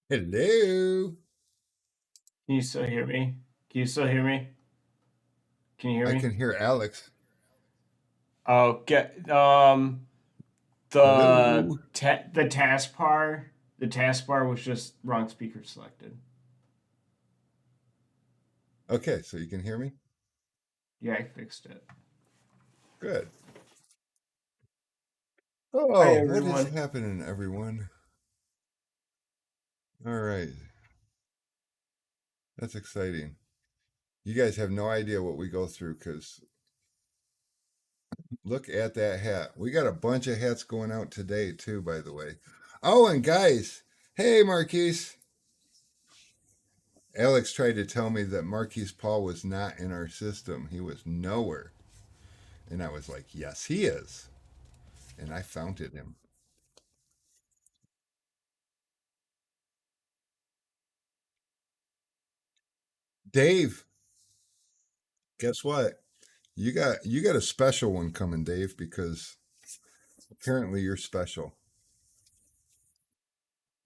Hello. Can you still hear me? Can you still hear me? Can you hear I me? can hear Alex. Oh, get Hello. the taskbar was just wrong speaker selected. Okay, so you can hear me? Yeah, I fixed it. Good. Hi Oh, what is everyone. happening, everyone? All right, that's exciting. You guys have no idea what we go through because look at that hat. We got a bunch of hats going out today, too, by the way. Oh, and guys, hey, Marquise. Alex tried to tell me that Marquise Paul was not in our system. He was nowhere. And I was like, yes, he is. And I found him. Dave, guess what? You got a special one coming, Dave, because apparently you're special.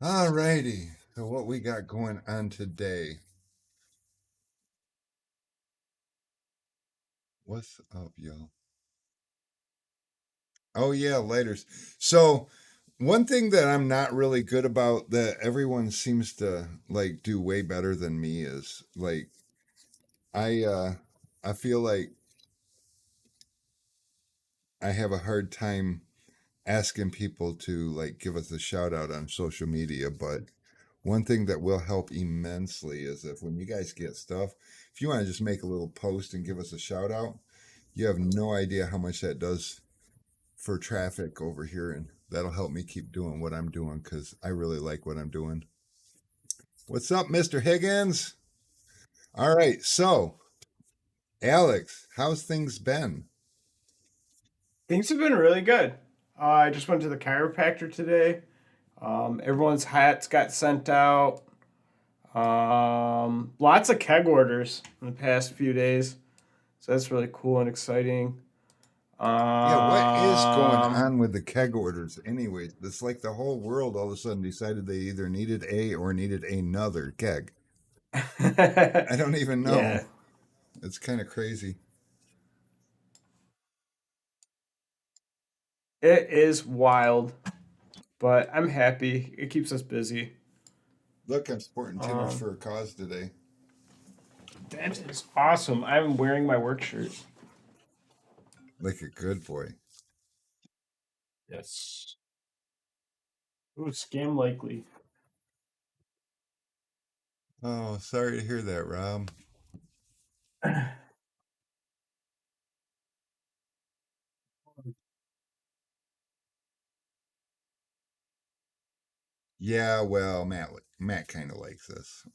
All righty. So what we got going on today? What's up, y'all? Oh yeah, lighters. So one thing that I'm not really good about that everyone seems to like do way better than me is like I uh I feel like I have a hard time asking people to like give us a shout out on social media, but one thing that will help immensely is if when you guys get stuff, if you want to just make a little post and give us a shout out, you have no idea how much that does for traffic over here, and that'll help me keep doing what I'm doing because I really like what I'm doing. What's up, Mr. Higgins? All right, so Alex, how's things been? Things have been really good. I just went to the chiropractor today. Everyone's hats got sent out. Lots of keg orders in the past few days, so that's really cool and exciting. Yeah, what is going Um, on with the keg orders anyways? It's like the whole world all of a sudden decided they either needed a or needed another keg. I don't even know. yeah, It's kind of crazy. it is wild, but I'm happy. It keeps us busy. Look, I'm sporting Timbers Um, for a cause today. that is awesome. I'm wearing my work shirt. Like a good boy. Yes. Ooh, scam likely. Oh, sorry to hear that, Rob. Yeah, well, Matt kind of likes this.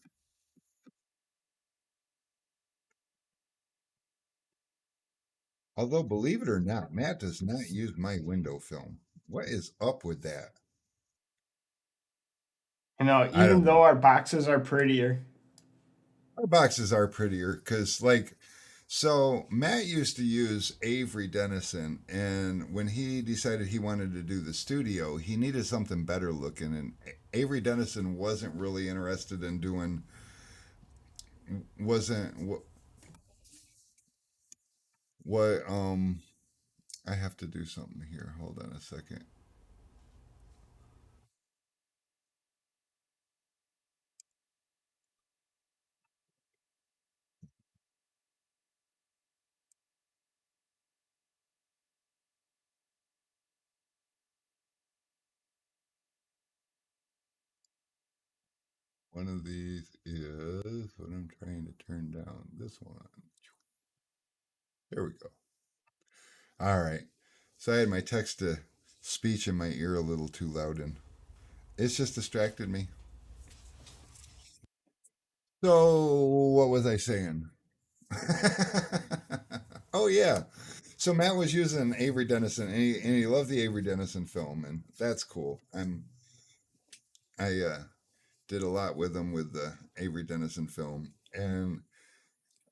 Although, believe it or not, Matt does not use my window film. What is up with that? I Even don't though know. our boxes are prettier. Our boxes are prettier because, like, so Matt used to use Avery Dennison, and when he decided he wanted to do the studio, he needed something better looking, and Avery Dennison wasn't really interested in doing wasn't what I have to do something here. Hold on a second. One of these is what I'm trying to turn down. This one. There we go. All right. So I had my text to speech in my ear a little too loud, and it's just distracted me. So what was I saying? Oh yeah. So Matt was using Avery Dennison, and he loved the Avery Dennison film, and that's cool. I did a lot with him with the Avery Dennison film, and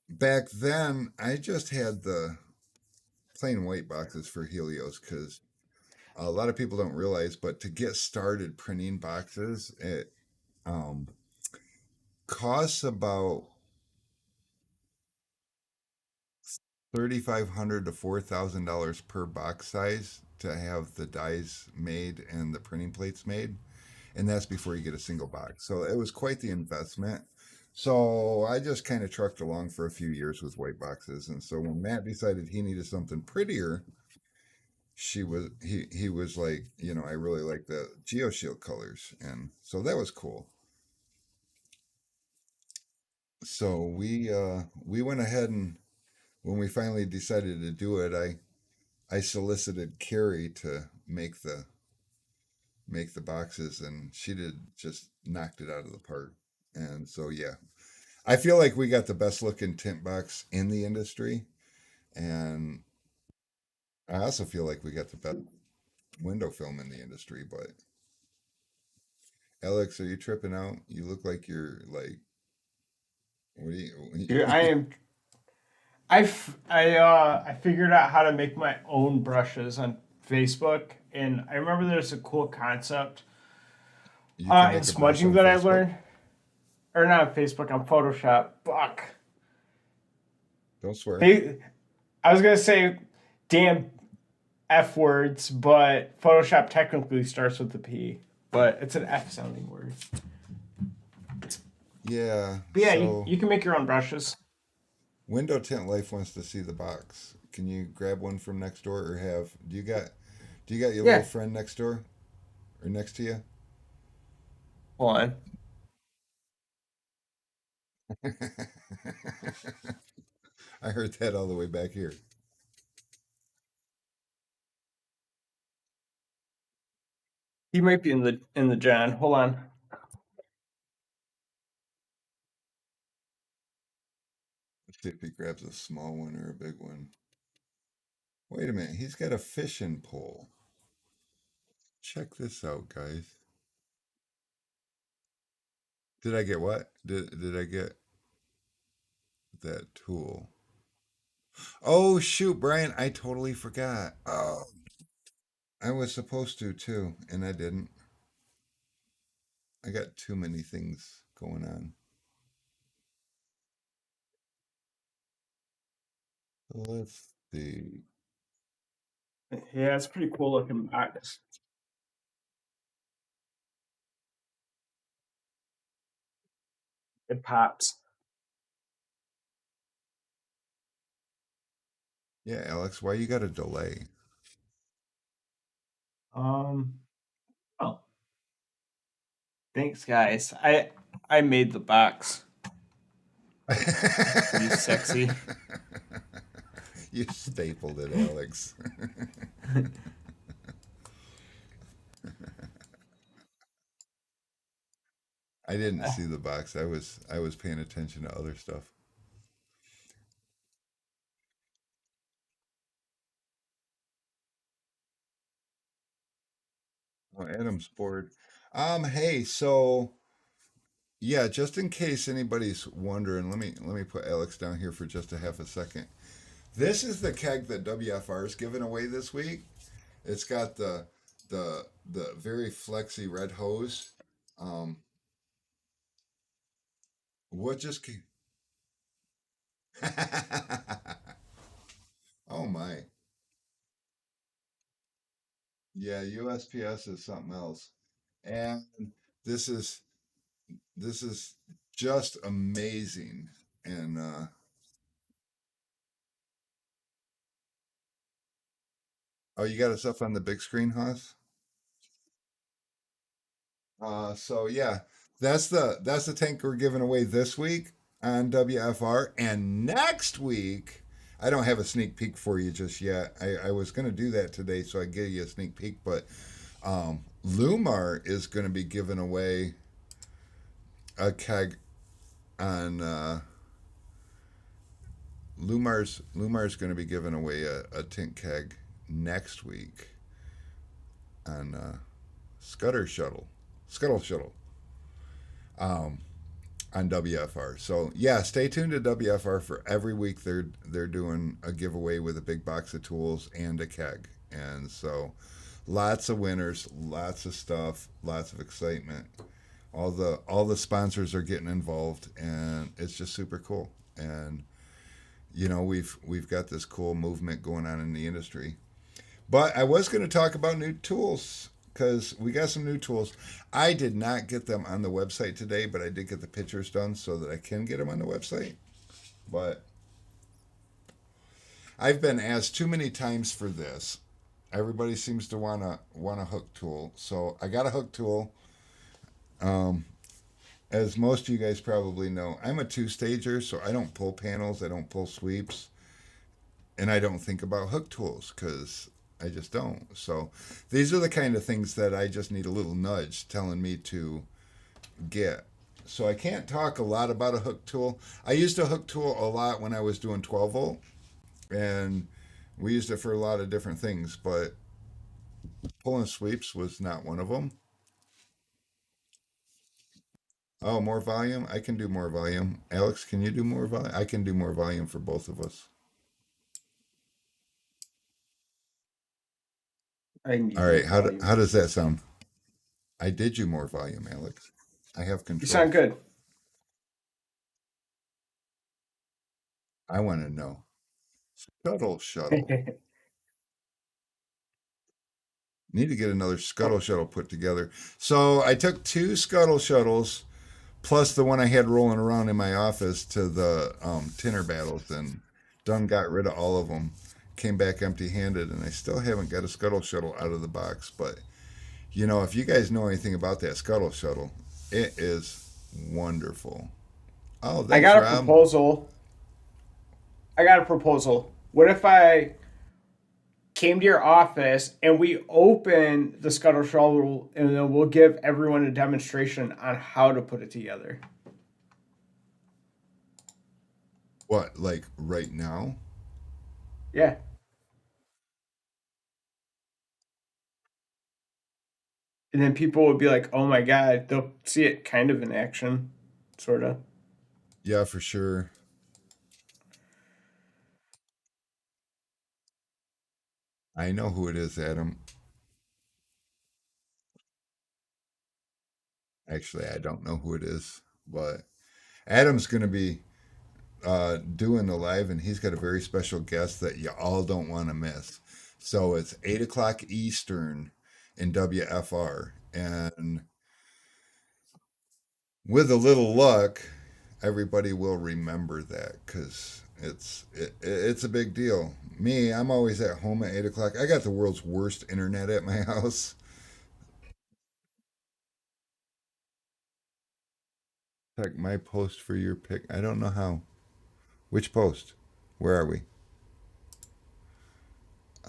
back then I just had the plain white boxes for Helios because a lot of people don't realize, but to get started printing boxes, Um, costs about 3,500 to $4,000 per box size to have the dies made and the printing plates made, and that's before you get a single box. So it was quite the investment. So I just kind of trucked along for a few years with white boxes, and so when Matt decided he needed something prettier, he was like, I really like the GeoShield colors, and so that was cool. So we went ahead, and when we finally decided to do it, I solicited Carrie to make the boxes, and she did just knocked it out of the park. And so yeah, I feel like we got the best looking tint box in the industry, and I also feel like we got the best window film in the industry. But Alex, are you tripping out? You look like you're like, what do Dude, you? I figured out how to make my own brushes on Facebook, and I remember there's a cool concept You can in make a brush smudging on that I Facebook. learned, or not on Facebook, on Photoshop. Fuck. Don't swear. Fa- I was gonna say damn F words, but Photoshop technically starts with the P, but it's an F sounding word. Yeah. But yeah, So you can make your own brushes. Window Tint Life wants to see the box. Can you grab one from next door, or have do you got your little Yeah. friend next door or next to you? Hold on. I heard that all the way back here. He might be in the John. Hold on. Let's see if he grabs a small one or a big one. Wait a minute, he's got a fishing pole. Check this out, guys. Did I get what? Did I get that tool? Oh shoot, Brian, I totally forgot. Oh, I was supposed to too, and I didn't. I got too many things going on. Let's see. Yeah, it's pretty cool looking box. It pops. Yeah, Alex, why you got a delay? Um. Oh, thanks, guys. I made the box. It's pretty sexy. You stapled it, Alex. I didn't see the box. I was paying attention to other stuff. Oh, Adam's bored. Hey, so yeah, just in case anybody's wondering, let me put Alex down here for just a half a second. This is the keg that WFR is giving away this week. It's got the very flexy red hose. Um, what just came? Oh my. Yeah, USPS is something else. And this is this is just amazing. And oh, you got us up on the big screen, Haas? So yeah, that's the tank we're giving away this week on WFR, and next week I don't have a sneak peek for you just yet. I was gonna do that today, so I give you a sneak peek, but Lumar is gonna be giving away a keg on Lumar's gonna be giving away a tint keg next week on Scuttle Shuttle. Um, on WFR. So yeah, stay tuned to WFR for every week. They're doing a giveaway with a big box of tools and a keg, and so lots of winners, lots of stuff, lots of excitement. All the sponsors are getting involved, and it's just super cool. And we've got this cool movement going on in the industry. But I was going to talk about new tools because we got some new tools. I did not get them on the website today, but I did get the pictures done so that I can get them on the website. But I've been asked too many times for this. Everybody seems to want a hook tool, so I got a hook tool. Um, as most of you guys probably know, I'm a two stager, so I don't pull panels, I don't pull sweeps, and I don't think about hook tools because I just don't. So these are the kind of things that I just need a little nudge telling me to get. So I can't talk a lot about a hook tool. I used a hook tool a lot when I was doing 12 volt, and we used it for a lot of different things, but pulling sweeps was not one of them. Oh, more volume? I can do more volume. Alex, can you do more volume? I can do more volume for both of us. I need All more right, volume. how does that sound? I did you more volume, Alex. I have You sound controls. good. I want to know. Shuttle. Need to get another scuttle Oh, shuttle put together. So I took two scuttle shuttles plus the one I had rolling around in my office to the tinner battles and done got rid of all of them. Came back empty handed, and I still haven't got a scuttle shuttle out of the box. But if you guys know anything about that scuttle shuttle, it is wonderful. Oh, I thanks, got a Rob. proposal. I got a proposal. What if I came to your office and we open the scuttle shuttle and then we'll give everyone a demonstration on how to put it together? What, like right now? Yeah. And then people would be like, oh my God, they'll see it kind of in action, sort of. Yeah, for sure. I know who it is, Adam. Actually, I don't know who it is, but Adam's going to be doing the live, and he's got a very special guest that you all don't want to miss. So it's 8 o'clock Eastern in WFR, and with a little luck, everybody will remember that because it's a big deal. Me, I'm always at home at 8 o'clock. I got the world's worst internet at my house. Check my post for your pick. I don't know how. Which post? Where are we?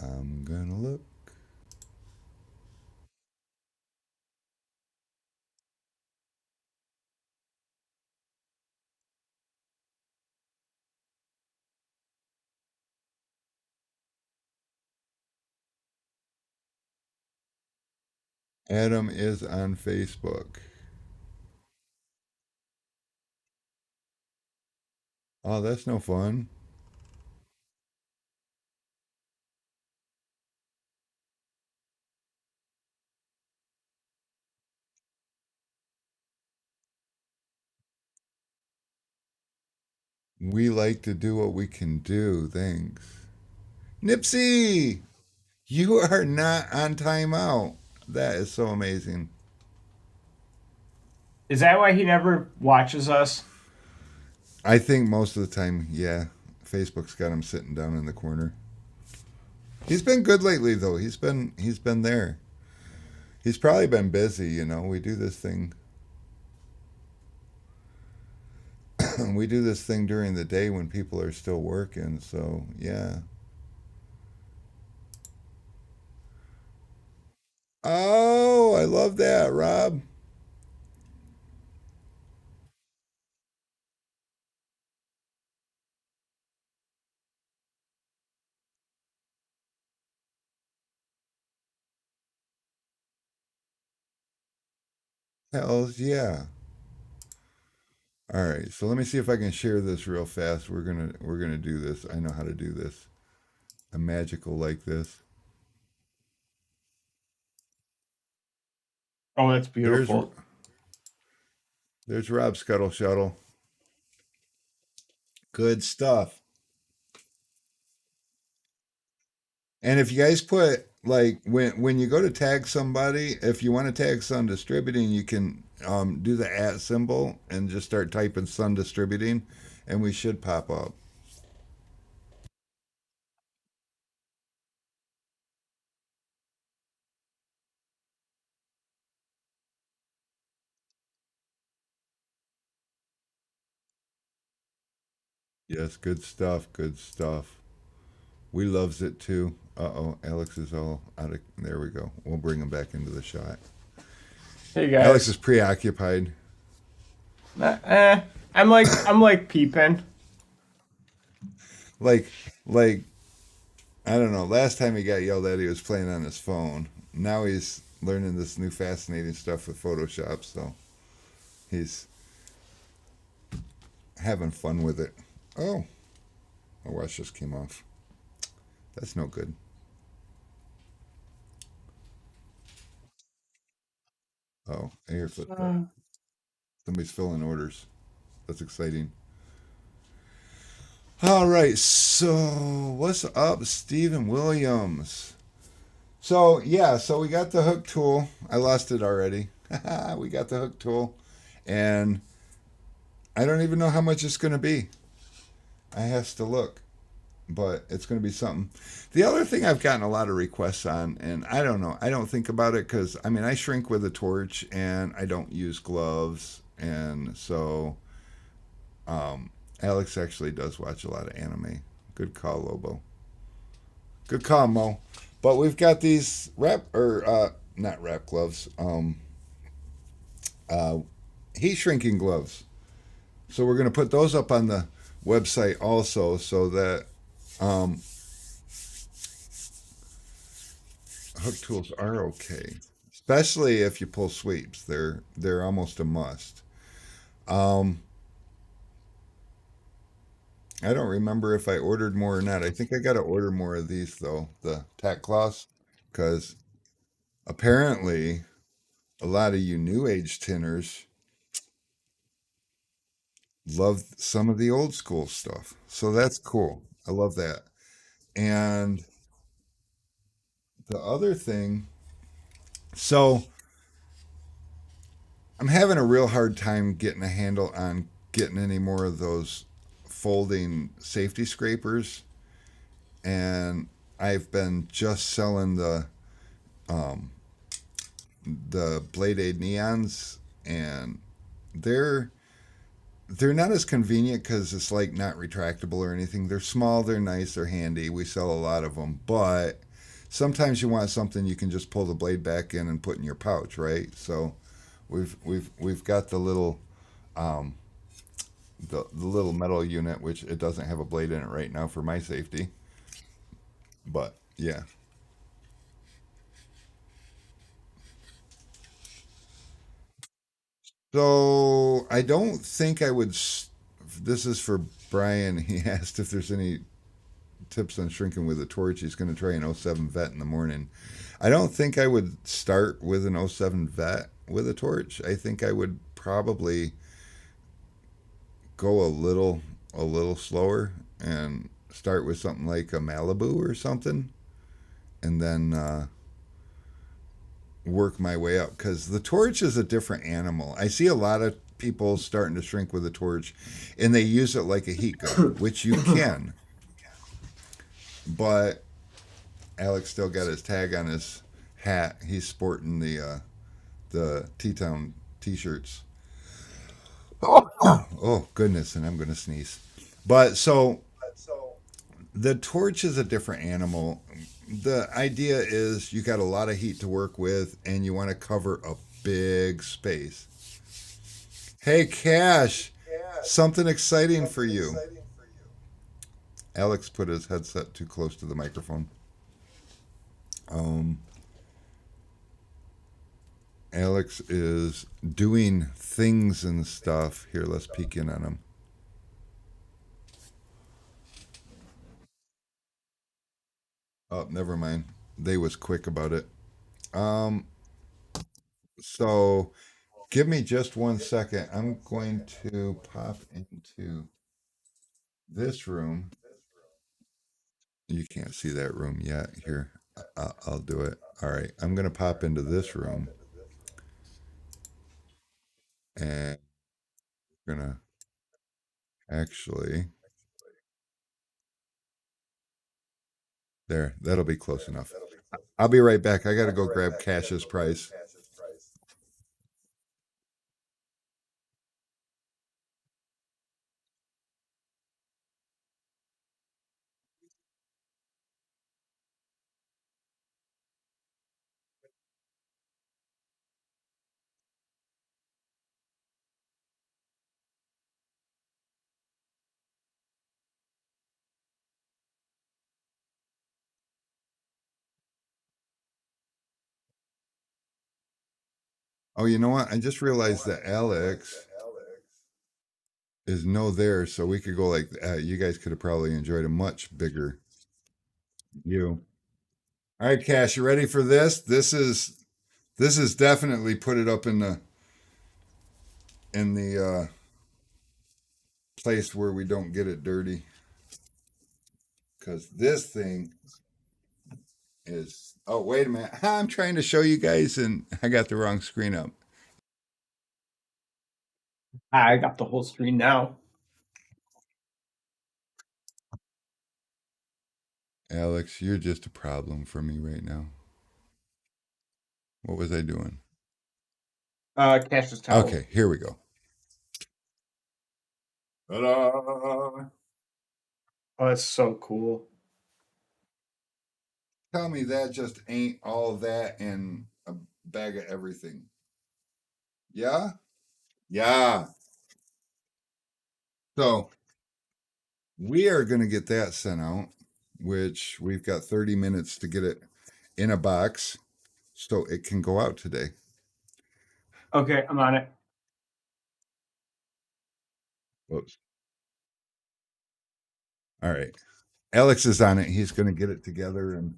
I'm gonna look. Adam is on Facebook. Oh, that's no fun. We like to do what we can do. Thanks. Nipsey, you are not on timeout. That is so amazing. Is that why he never watches us? I think most of the time, yeah, Facebook's got him sitting down in the corner. He's been good lately though. He's been there. He's probably been busy. We do this thing we do this thing during the day when people are still working, so yeah. Oh, I love that, Rob. Hells yeah. All right, so let me see if I can share this real fast. We're gonna do this. I know how to do this. A magical like this. Oh, that's There's beautiful. There's Rob Scuttle Shuttle. Good stuff. And if you guys put like when you go to tag somebody, if you want to tag Sun Distributing, you can do the at symbol and just start typing Sun Distributing, and we should pop up. Yes, good stuff. Good stuff. We loves it too. Uh-oh, Alex is all out of. There we go. We'll bring him back into the shot. Hey Alex is guys. preoccupied. I'm like peeping. Like, like I don't know. Last time he got yelled at, he was playing on his phone. Now he's learning this new fascinating stuff with Photoshop. So he's having fun with it. Oh, my watch just came off. That's no good. Oh, air flipped up. Somebody's filling orders. That's exciting. All right, so what's up, Stephen Williams? So yeah, so we got the hook tool. I lost it already. We got the hook tool, and I don't even know how much it's going to be. I has to look, but it's going to be something. The other thing I've gotten a lot of requests on, and I don't know, I don't think about it because I mean I shrink with a torch and I don't use gloves, and so Alex actually does watch a lot of anime. Good call, Lobo. Good call, Mo. But we've got these wrap or not wrap gloves, uh, heat shrinking gloves. So we're going to put those up on the website also, so that um, hook tools are okay, especially if you pull sweeps. They're almost a must. Um, I don't remember if I ordered more or not. I think I got to order more of these though, the Tack Cloths, because apparently a lot of you new age tinners love some of the old school stuff. So that's cool. I love that. And the other thing, so I'm having a real hard time getting a handle on getting any more of those folding safety scrapers. And I've been just selling um, the Blade Aid neons, and they're they're not as convenient because it's like not retractable or anything. They're small, they're nice, they're handy. We sell a lot of them, but sometimes you want something you can just pull the blade back in and put in your pouch, right? So we've got the little um, the little metal unit, which it doesn't have a blade in it right now for my safety, but yeah. So I don't think I would. This is for Brian. He asked if there's any tips on shrinking with a torch. He's going to try an '07 vet in the morning. I don't think I would start with an '07 vet with a torch. I think I would probably go a little slower and start with something like a Malibu or something, and then work my way up because the torch is a different animal. I see a lot of people starting to shrink with a torch, and they use it like a heat gun, which you can, but Alex still got his tag on his hat. He's sporting the T-Town t-shirts. Oh goodness, and I'm gonna sneeze. But so the torch is a different animal. The idea is you got a lot of heat to work with, and you want to cover a big space. Hey, Cash, something exciting for you. Alex put his headset too close to the microphone. Um, Alex is doing things and stuff. Here, let's peek in on him. Oh, never mind. They was quick about it. Um, so Give me just 1 second. I'm going to pop into this room. You can't see that room yet. Here, I'll do it. All right. I'm going to pop into this room and we're going to actually, there, that'll be close enough. I'll be right back. I got to go grab Cash's price. Oh, you know what? I just realized that Alex is no there, so we could go like you guys could have probably enjoyed a much bigger view. All right, Cash, you ready for this? This is definitely put it up in the place where we don't get it dirty because this thing is. Oh, wait a minute! I'm trying to show you guys, and I got the wrong screen up. I got the whole screen now. Alex, you're just a problem for me right now. What was I doing? Cash's towel. Okay, here we go. Ta-da! Oh, that's so cool. Tell me that just ain't all that and a bag of everything. Yeah? Yeah. So we are going to get that sent out, which we've got 30 minutes to get it in a box so it can go out today. Okay, I'm on it. Whoops. All right. Alex is on it. He's going to get it together and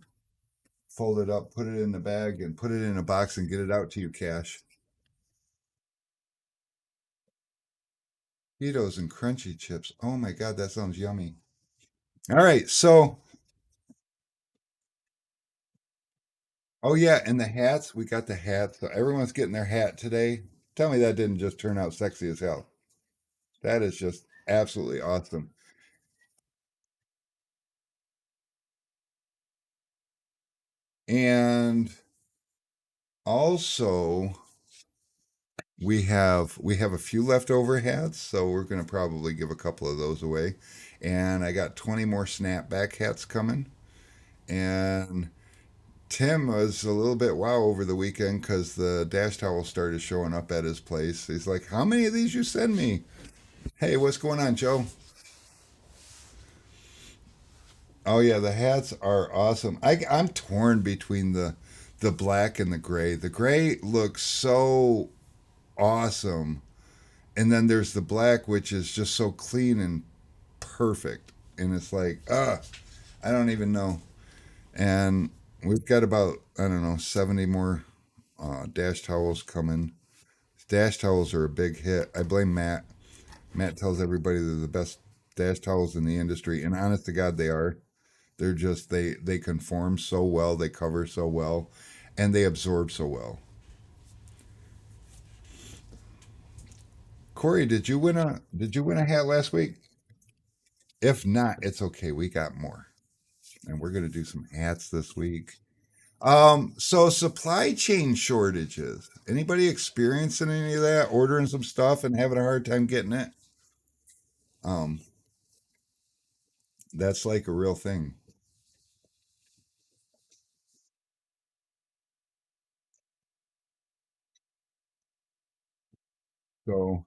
fold it up, put it in the bag, and put it in a box and get it out to you, Cash. Cheetos and crunchy chips. Oh my God, that sounds yummy. All right. So, oh yeah, and the hats. We got the hats. So everyone's getting their hat today. Tell me that didn't just turn out sexy as hell. That is just absolutely awesome. And also, we have a few leftover hats, so we're going to probably give a couple of those away. And I got 20 more snapback hats coming. And Tim was a little bit wow over the weekend because the dash towel started showing up at his place. He's like, "How many of these you send me?" Hey, what's going on, Joe? Oh yeah, the hats are awesome. I'm torn between the black and the gray. The gray looks so awesome, and then there's the black, which is just so clean and perfect. And it's like, I don't even know. And we've got about, I don't know, 70 more dash towels coming. Dash towels are a big hit. I blame Matt. Matt tells everybody they're the best dash towels in the industry, and honest to God, they are. They're just they conform so well, they cover so well, and they absorb so well. Corey, did you win a hat last week? If not, it's okay. We got more, and we're gonna do some hats this week. So supply chain shortages. Anybody experiencing any of that? Ordering some stuff and having a hard time getting it? Um, that's like a real thing. So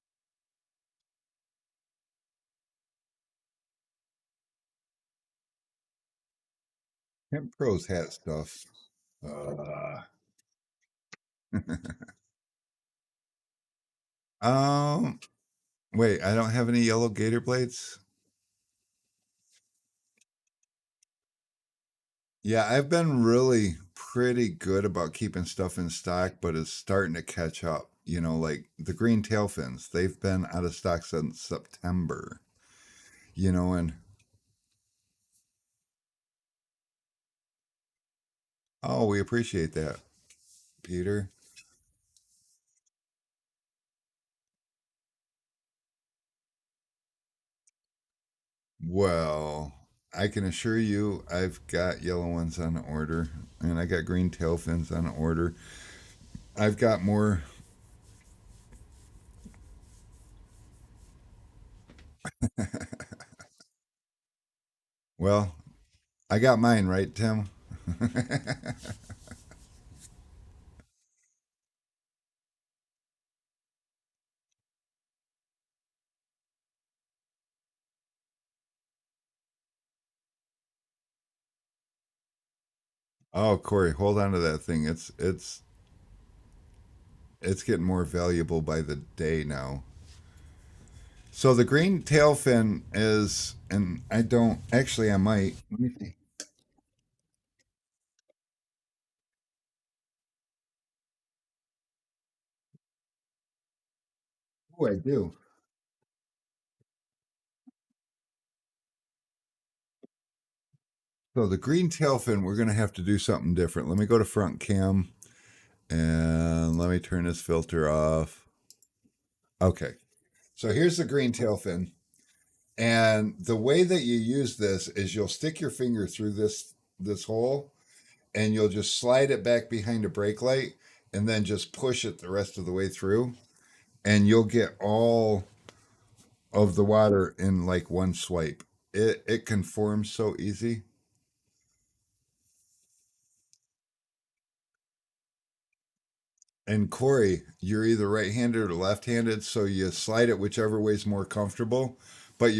Hemp Pros hat stuff. Uh, um, wait, I don't have any yellow gator blades. Yeah, I've been really pretty good about keeping stuff in stock, but it's starting to catch up. Like the green tail fins, they've been out of stock since September, and oh, we appreciate that, Peter. Well, I can assure you I've got yellow ones on order and I got green tail fins on order. I've got more. Well, I got mine, right, Tim? Oh, Corey, hold on to that thing. It's getting more valuable by the day now. So the green tail fin is, and I don't actually. I might. Let me see. Oh, I do. So the green tail fin, we're gonna have to do something different. Let me go to front cam and let me turn this filter off. Okay. So here's the green tail fin. And the way that you use this is you'll stick your finger through this hole and you'll just slide it back behind a brake light and then just push it the rest of the way through and you'll get all of the water in like one swipe. It conforms so easy. And Corey, you're either right-handed or left-handed, so you slide it whichever way's more comfortable. But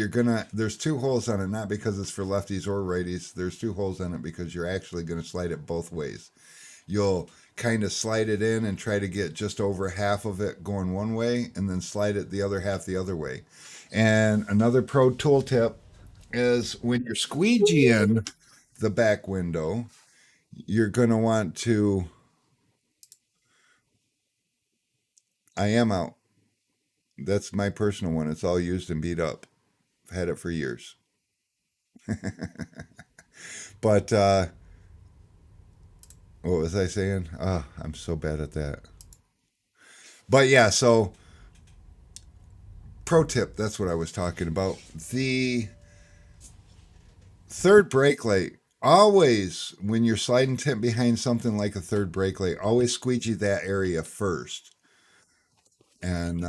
there's two holes on it, not because it's for lefties or righties. There's two holes on it because you're actually gonna slide it both ways. You'll kind of slide it in and try to get just over half of it going one way, and then slide it the other half the other way. And another pro tool tip is when you're squeegeeing the back window, you're gonna want to. I am out. That's my personal one. It's all used and beat up. I've had it for years. But what was I saying? Oh, I'm so bad at that. But yeah, so pro tip, that's what I was talking about. The third brake light, always when you're sliding tint behind something like a third brake light, always squeegee that area first. And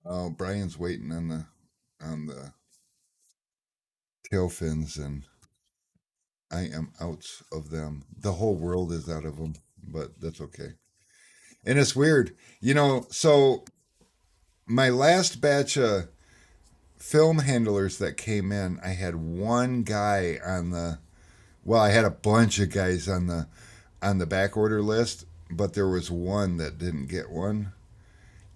oh, Brian's waiting on the tail fins, and I am out of them. The whole world is out of them, but that's okay. And it's weird, So my last batch of film handlers that came in, I had one guy on the. Well, I had a bunch of guys on the back order list, but there was one that didn't get one,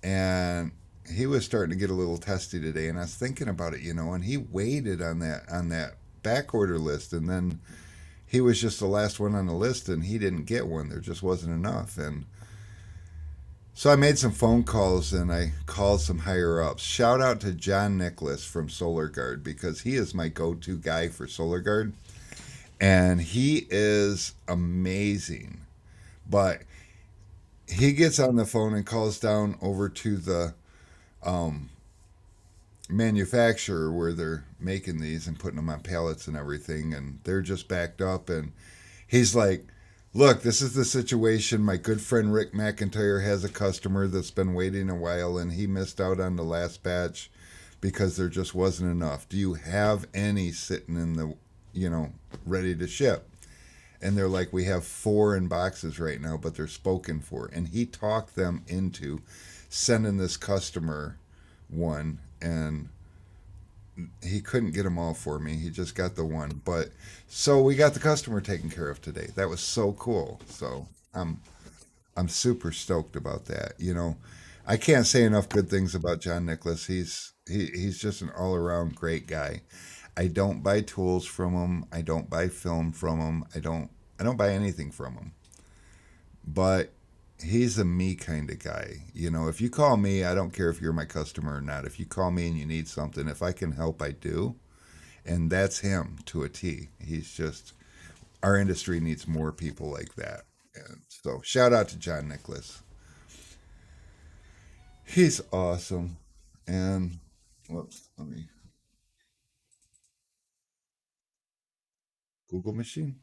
and he was starting to get a little testy today. And I was thinking about it, and he waited on that back order list, and then he was just the last one on the list, and he didn't get one. There just wasn't enough, and so I made some phone calls and I called some higher ups. Shout out to John Nicholas from Solar Guard because he is my go-to guy for Solar Guard, and he is amazing. But he gets on the phone and calls down over to the um, manufacturer where they're making these and putting them on pallets and everything, and they're just backed up. And he's like, "Look, this is the situation. My good friend Rick McIntyre has a customer that's been waiting a while, and he missed out on the last batch because there just wasn't enough. Do you have any sitting in the, ready to ship?" And they're like, "We have 4 in boxes right now, but they're spoken for." And he talked them into sending this customer one, and he couldn't get them all for me. He just got the one. But so we got the customer taken care of today. That was so cool. So I'm super stoked about that. I can't say enough good things about John Nicholas. He's just an all around great guy. I don't buy tools from him. I don't buy film from him. I don't buy anything from him. But he's a me kind of guy. You know, if you call me, I don't care if you're my customer or not. If you call me and you need something, if I can help, I do. And that's him to a T. He's just our industry needs more people like that. And so shout out to John Nicholas. He's awesome. And whoops, let me Google machine.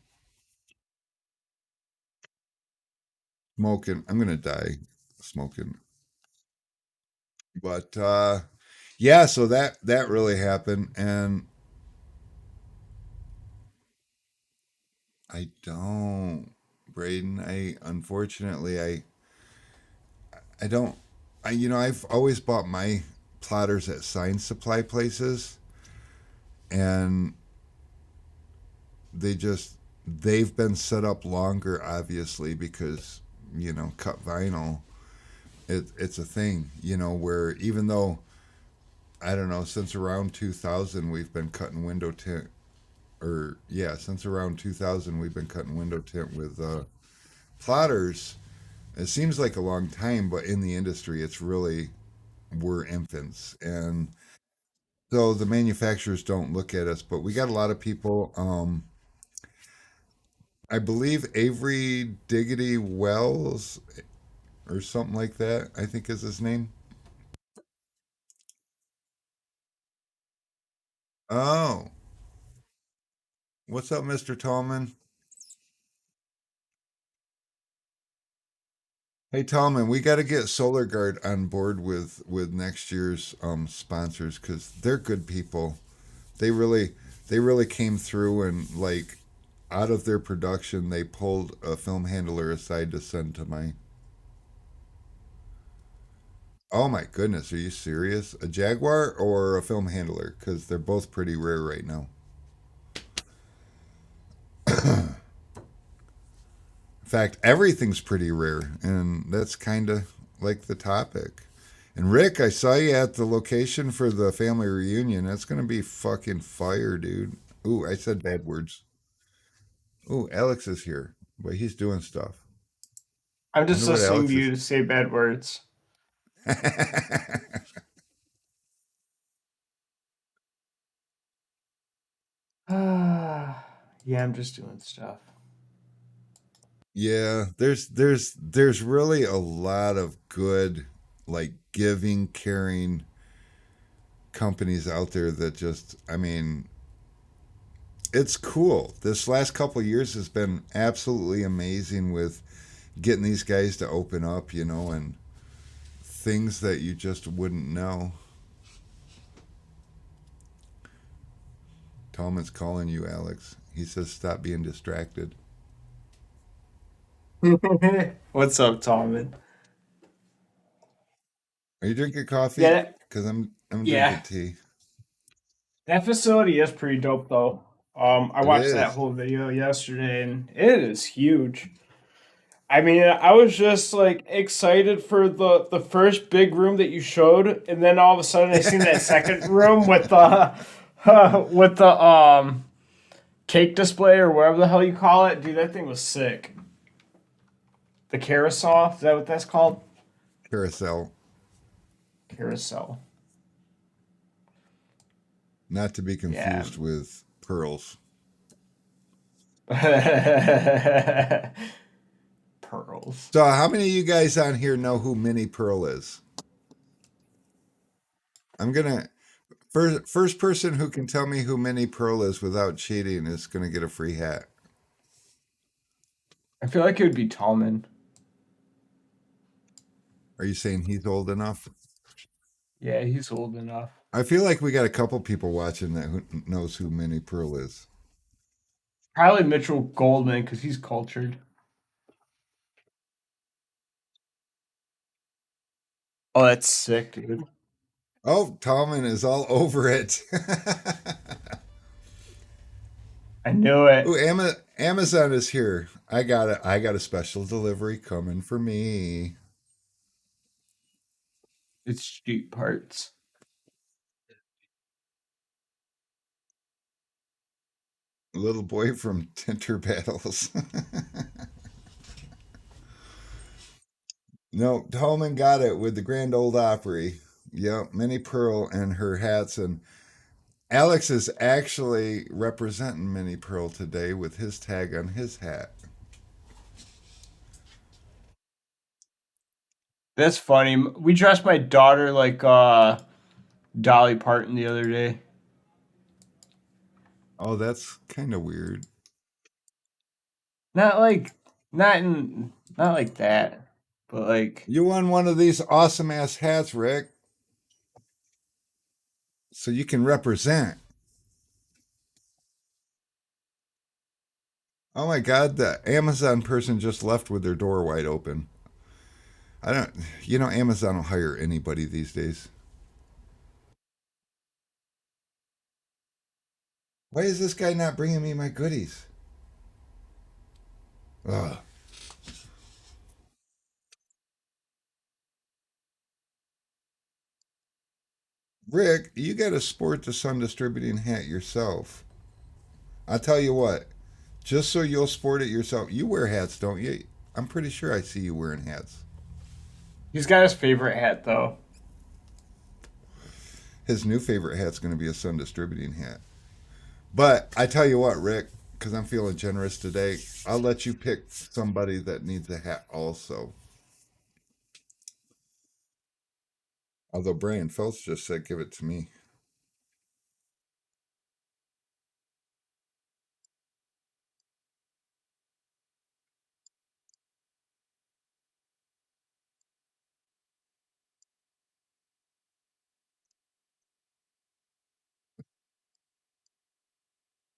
Smoking. I'm gonna die smoking. But yeah, so that really happened, and I don't, Braden. I unfortunately I don't. I've always bought my plotters at science supply places, and they just they've been set up longer, obviously, because cut vinyl. It's a thing, where even though I don't know, since around 2000 we've been cutting window tint, or yeah, since around 2000 we've been cutting window tint with plotters. It seems like a long time, but in the industry, it's really we're infants, and so the manufacturers don't look at us. But we got a lot of people. I believe Avery Diggity Wells or something like that, I think is his name. Oh, what's up, Mr. Tallman? Hey, Tallman, we got to get Solar Guard on board with next year's sponsors because they're good people. They really they really came through and like out of their production, they pulled a film handler aside to send to my. Oh my goodness, are you serious? A Jaguar or a film handler? Because they're both pretty rare right now. In fact, everything's pretty rare, and that's kind of like the topic. And Rick, I saw you at the location for the family reunion. That's gonna be fucking fire, dude. Ooh, I said bad words. Ooh, Alex is here, but he's doing stuff. I'm just Wonder what listening to Alex you is. to say bad words. Yeah, I'm just doing stuff. Yeah, there's really a lot of good, like giving, caring companies out there that just, I mean, it's cool. This last couple of years has been absolutely amazing with getting these guys to open up, and things that you just wouldn't know. Tallman's calling you, Alex. He says stop being distracted. What's up, Tommen? Are you drinking coffee? Yeah, Because I'm yeah. drinking tea. That facility is pretty dope, though. I It watched that is. whole video yesterday, and it is huge. I mean, I was just like excited for the first big room that you showed, and then all of a sudden I seen that second room with the with the cake display or whatever the hell you call it. Dude, that thing was sick. The carousel, is that what that's called? Carousel, Carousel. not to be Yeah. confused with pearls. Pearls. So, how many of you guys on here know who Minnie Pearl is? I'm gonna first person who can tell me who Minnie Pearl is without cheating is gonna get a free hat. I feel like it would be Tallman. Are you saying he's old enough? Yeah, he's old enough. I feel like we got a couple people watching that who knows who Minnie Pearl is. Probably Mitchell Goldman because he's cultured. Oh, that's sick, dude. Oh, Tallman is all over it. I knew it. Ooh, Amazon is here. I got a special delivery coming for me. It's cheap parts. Little boy from Tinter Battles. No, Tolman got it with the Grand Old Opry. Yep, Minnie Pearl and her hats. And Alex is actually representing Minnie Pearl today with his tag on his hat. That's funny. We dressed my daughter like Dolly Parton the other day. Oh, that's kind of weird. Not like not like that, but like You won one of these awesome ass hats, Rick, so you can represent. Oh my God, the Amazon person just left with their door wide open. I don't, Amazon will hire anybody these days. Why is this guy not bringing me my goodies? Ugh. Rick, you got to sport the Sun Distributing hat yourself. I'll tell you what, just so you'll sport it yourself, you wear hats, don't you? I'm pretty sure I see you wearing hats. he's got his favorite hat though. His new favorite hat's going to be a Sun Distributing hat. But I tell you what, Rick, because I'm feeling generous today, I'll let you pick somebody that needs a hat also. Although Brian Phelps just said, give it to me.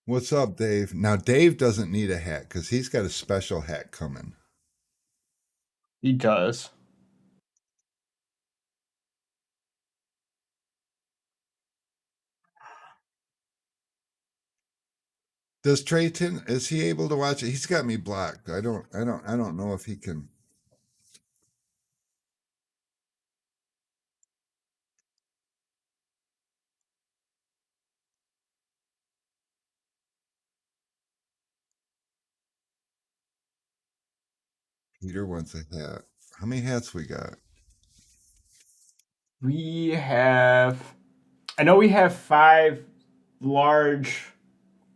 What's up, Dave? Now, Dave doesn't need a hat because he's got a special hat coming. He does. Does Trayton, is he able to watch it? He's got me blocked. I don't know if he can. Peter wants a hat. How many hats we got? We have I know we have 5 large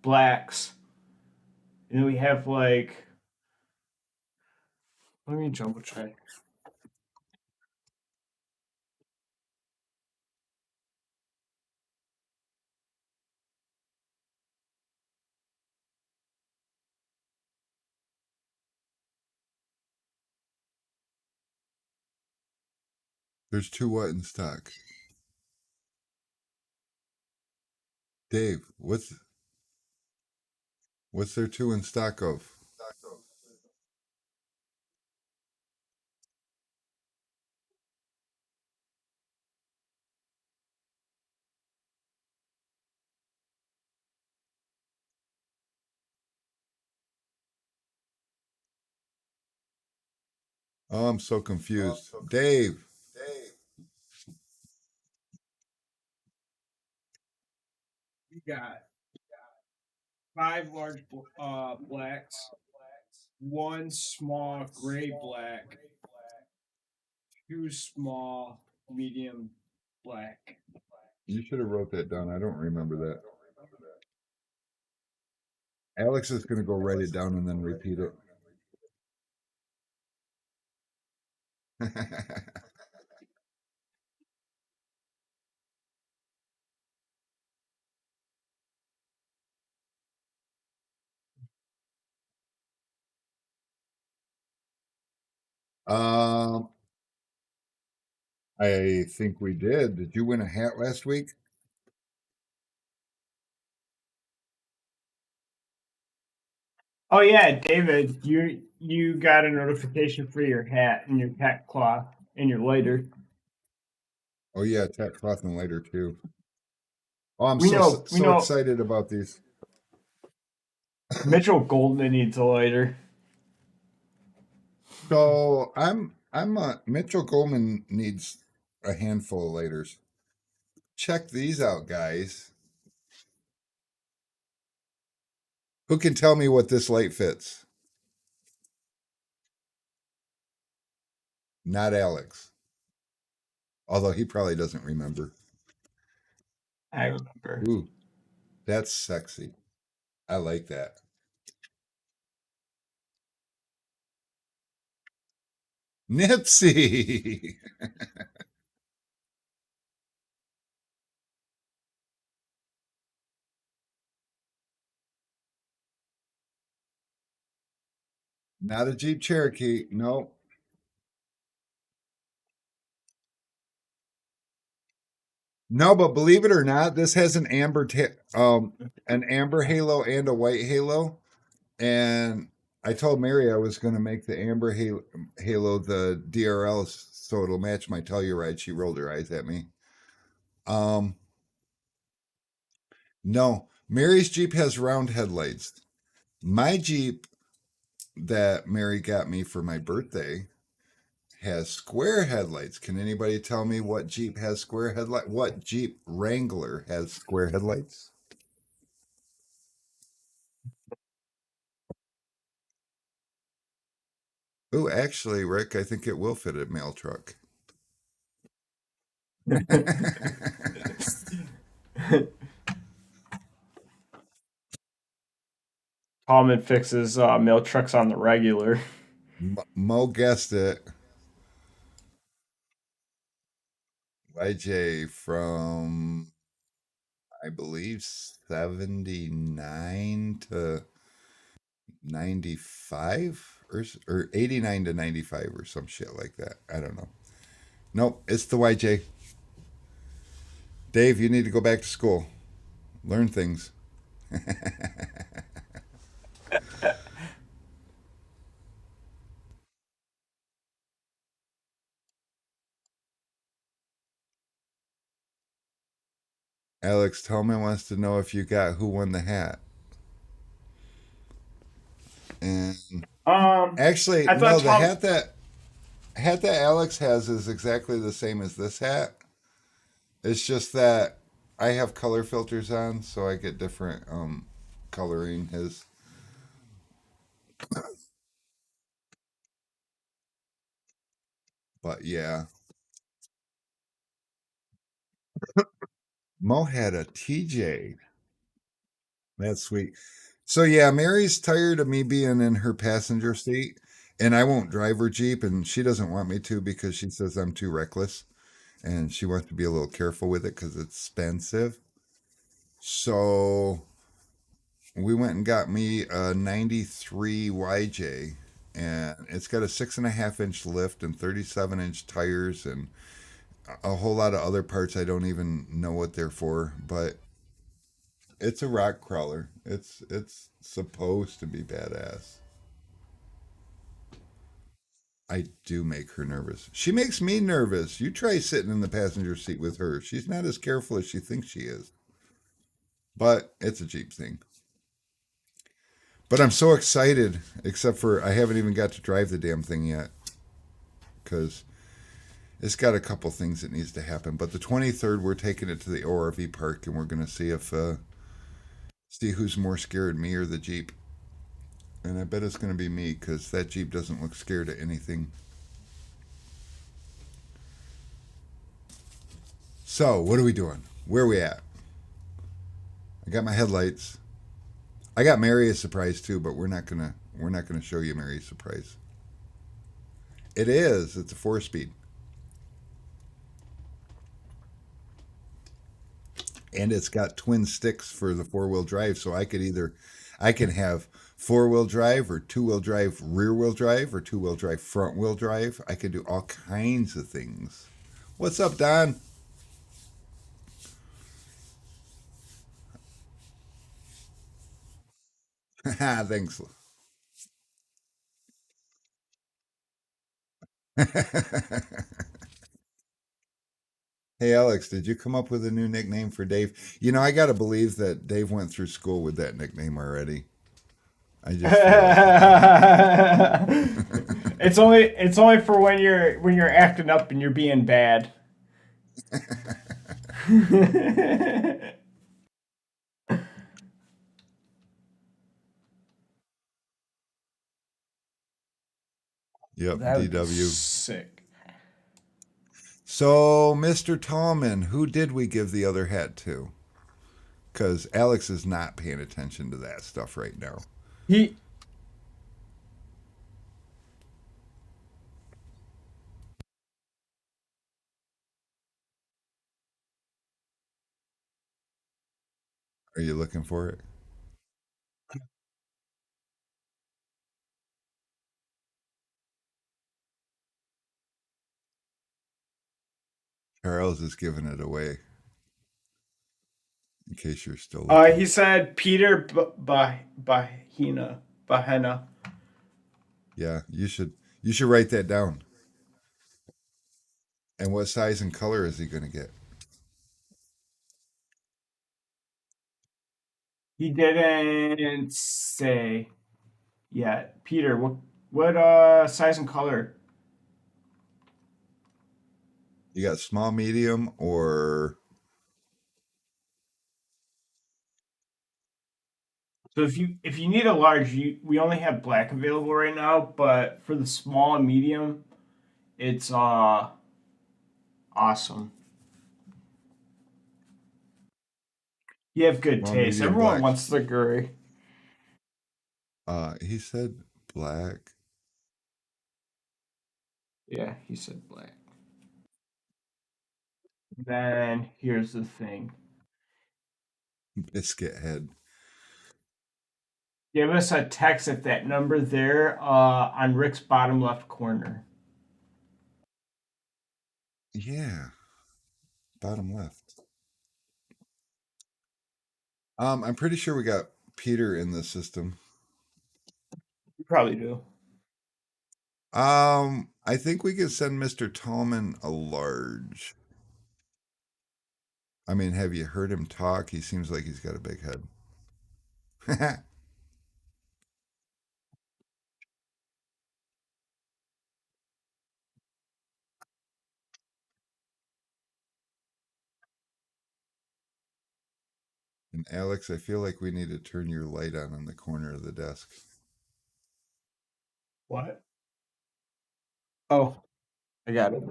blacks. And then we have like let me double check. There's two what in stock? Dave, what's there two in stock of? Oh, I'm so confused. Dave, We got 5 large blacks, one small gray black, 2 small medium black. you should have wrote that down. I don't remember that. Alex is going to go write it down and then repeat it. um, I think we did. Did you win a hat last week? Oh yeah, David, you got a notification for your hat and your tack cloth and your lighter. Oh yeah, Tack Cloths and later too. Oh, I'm We so know we so know excited about these. Mitchell Goldman needs a lighter. So I'm Mitchell Goldman needs a handful of lighters. Check these out, guys. Who can tell me what this light fits? Not Alex. Although he probably doesn't remember. I remember. Ooh, that's sexy. I like that. Nipsey. Not a Jeep Cherokee. No. No, but believe it or not, this has an amber halo and a white halo. And I told Mary I was going to make the halo the DRL so it'll match my Telluride. She rolled her eyes at me. Um, no, Mary's Jeep has round headlights. My Jeep that Mary got me for my birthday has square headlights. Can anybody tell me what Jeep has square headlight? What Jeep Wrangler has square headlights? Oh, actually, Rick, I think it will fit a mail truck. Common fixes mail trucks on the regular. Mo guessed it. YJ from, I believe, 79 to 95 or 89 to 95 or some shit like that. I don't know. Nope, it's the YJ. Dave, you need to go back to school. Learn things. Alex Tillman wants to know if you got who won the hat. And Um, actually, I thought no, the Tom. hat that Alex has is exactly the same as this hat. It's just that I have color filters on, so I get different coloring his. But yeah, Mo had a TJ. That's sweet. So yeah, Mary's tired of me being in her passenger seat, and I won't drive her Jeep, and she doesn't want me to because she says I'm too reckless, and she wants to be a little careful with it because it's expensive. So we went and got me a 93 YJ, and it's got a 6.5 inch lift and 37-inch tires and a whole lot of other parts I don't even know what they're for, but it's a rock crawler. It's supposed to be badass. I do make her nervous. She makes me nervous. You try sitting in the passenger seat with her. She's not as careful as she thinks she is. But it's a Jeep thing. But I'm so excited, except for I haven't even got to drive the damn thing yet because it's got a couple things that needs to happen. But the 23rd, we're taking it to the ORV park and we're going to see who's more scared, me or the Jeep. And I bet it's going to be me because that Jeep doesn't look scared of anything. So, what are we doing? Where are we at? I got my headlights. I got Mary a surprise too, but we're not gonna show you Mary's surprise. It is. It's a 4 speed, and it's got twin sticks for the 4 wheel drive. So I can have 4 wheel drive or 2 wheel drive rear wheel drive or 2 wheel drive front wheel drive. I can do all kinds of things. What's up, Don? Thanks. Hey Alex, did you come up with a new nickname for Dave? I got to believe that Dave went through school with that nickname already. I just feel like he did. It's only for when you're acting up and you're being bad. Yep, That would be DW. sick. So, Mr. Tallman, who did we give the other hat to? Because Alex is not paying attention to that stuff right now. He Are you looking for it? Charles is giving it away in case you're still he looking. said Peter Bahena. Yeah, you should write that down. And what size and color is he going to get? He didn't say yet. Peter, what size and color? You got small, medium, or So if you need a large, we only have black available right now, but for the small and medium, it's awesome. You have good small, taste. medium, Everyone black. wants the gray. He said black. Yeah, he said black. Then here's the thing. Biscuit head. Give us a text at that number there on Rick's bottom left corner. Yeah, bottom left. I'm pretty sure we got Peter in the system. You probably do. I think we could send Mr. Tallman a large. I mean, have you heard him talk? He seems like he's got a big head. And Alex, I feel like we need to turn your light on in the corner of the desk. What? Oh, I got it.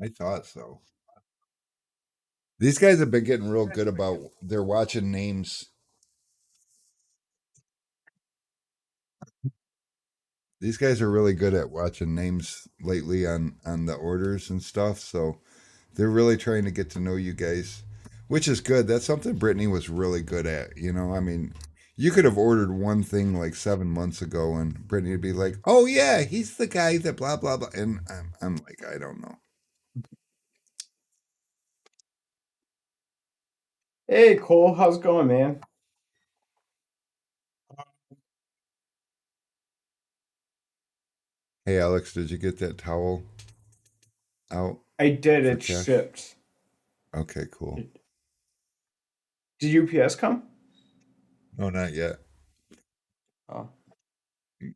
I thought so. These guys have been getting real good about they're watching names. These guys are really good at watching names lately on the orders and stuff. So they're really trying to get to know you guys, which is good. That's something Brittany was really good at. I mean, you could have ordered one thing like 7 months ago, and Brittany would be like, "Oh yeah, he's the guy that blah blah blah," and I'm like, I don't know. Hey, Cole, how's it going, man? Hey Alex, did you get that towel out I did. for It cash? shipped. Okay, cool. Did UPS come? No, not yet, Oh.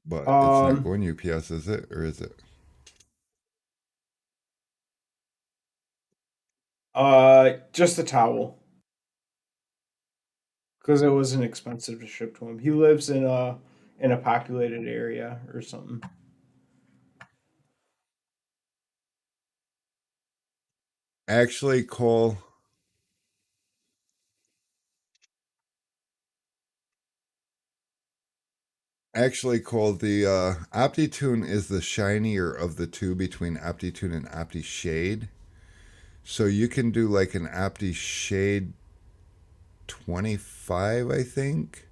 but it's not Um. going UPS, is it, or is it? Just a towel because it wasn't expensive to ship to him. He lives in a populated area or something. Actually, Cole. Actually, Cole, the OptiTune is the shinier of the two between OptiTune and OptiShade. So you can do like an OptiShade 25, I think,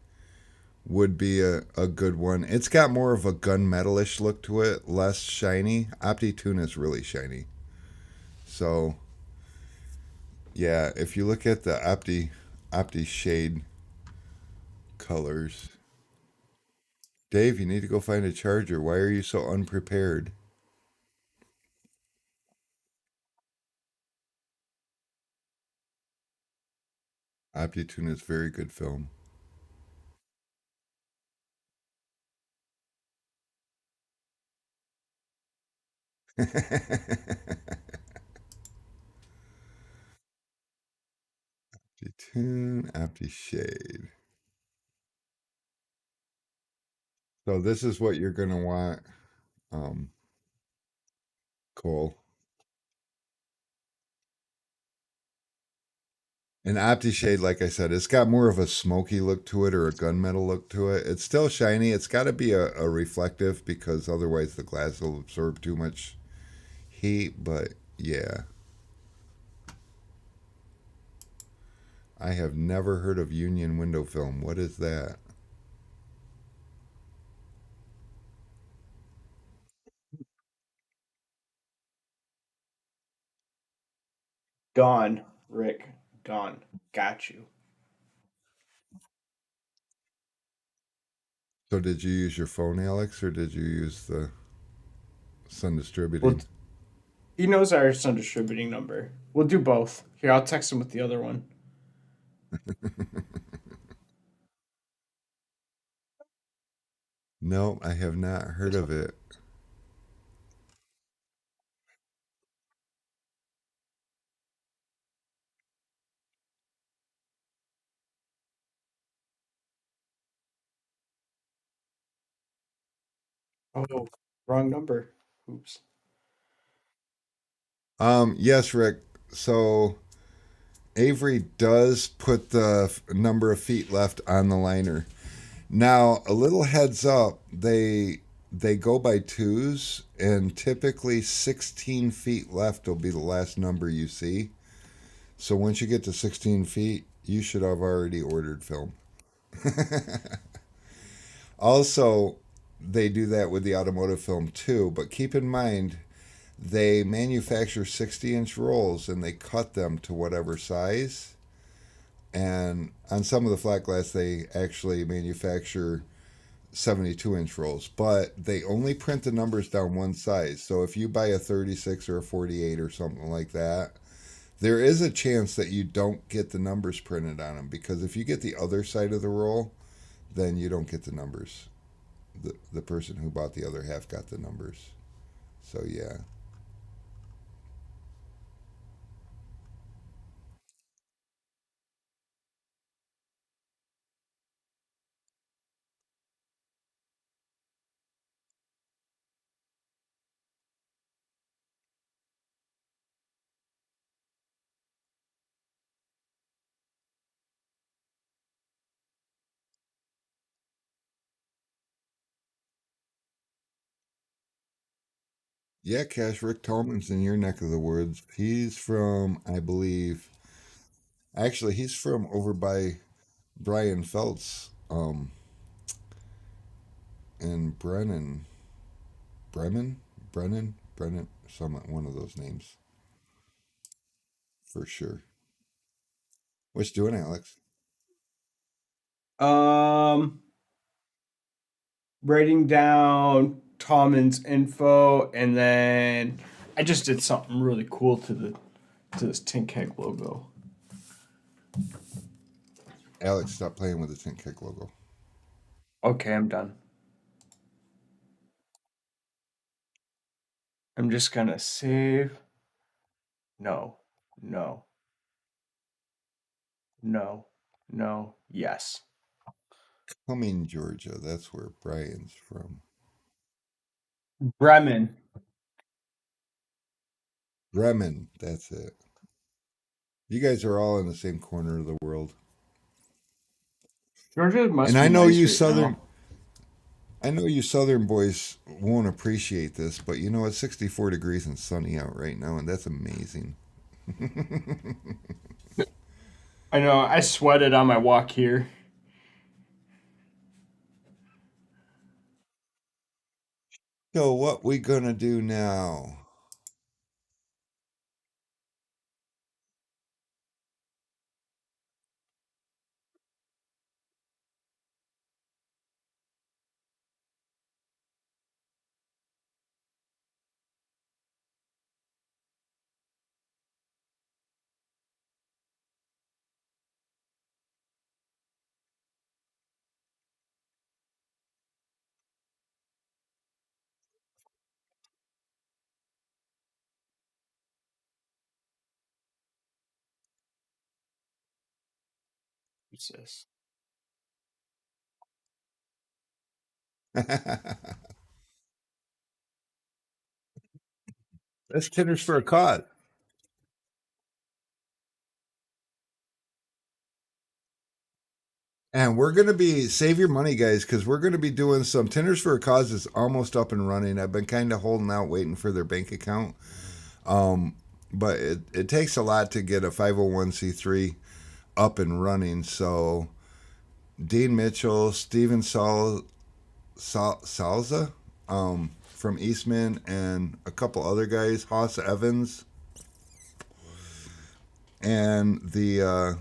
would be a good one. It's got more of a gunmetalish look to it, less shiny. OptiTune is really shiny. So yeah, if you look at the OptiShade colors, Dave, you need to go find a charger. Why are you so unprepared? OptiTune is very good film. OptiTune, OptiShade. So this is what you're gonna want, um, Cole. An Opti-Shade, like I said, it's got more of a smoky look to it or a gunmetal look to it. It's still shiny. It's got to be a reflective because otherwise the glass will absorb too much heat. But yeah, I have never heard of Union window film. What is that? Done, Rick. Done. Got you. So did you use your phone, Alex, or did you use the Sun Well, Distributing? he knows our Sun distributing number. We'll do both. Here, I'll text him with the other one. No, I have not heard This of one. it. Oh, wrong number. Oops. Yes, Rick. So Avery does put the number of feet left on the liner. Now, a little heads up, they go by twos, and typically 16 feet left will be the last number you see. So once you get to 16 feet, you should have already ordered film. Also, they do that with the automotive film too, but keep in mind they manufacture 60-inch rolls and they cut them to whatever size. And on some of the flat glass, they actually manufacture 72-inch rolls, but they only print the numbers down one size. So if you buy a 36 or a 48 or something like that, there is a chance that you don't get the numbers printed on them because if you get the other side of the roll, then you don't get the numbers. The person who bought the other half got the numbers. So yeah. Yeah, Cash, Rick Tallman's in your neck of the woods. He's from, I believe, actually, he's from over by Brian Feltz, and Brennan, some one of those names for sure. What's doing, Alex? Um, Writing down Tommen's info, and then I just did something really cool to this Tink Keg logo. Alex, stop playing with the Tint Kick logo. Okay, I'm done. I'm just gonna save. No, no, no, no. Yes. Cumming, Georgia. That's where Brian's from. Bremen. Bremen. That's it. You guys are all in the same corner of the world. Georgia And must be nice right now. I know you southern boys won't appreciate this, but you know it's 64 degrees and sunny out right now, and that's amazing. I know. I sweated on my walk here. So what we gonna do now? What's this? That's Tinners for a cause. And we're going to be, save your money, guys, because we're going to be doing some Tinners for a Cause is almost up and running. I've been kind of holding out, waiting for their bank account. Um, but it takes a lot to get a 501c3 up and running. So Dean Mitchell, Steven Salza from Eastman, and a couple other guys, Haas Evans, and the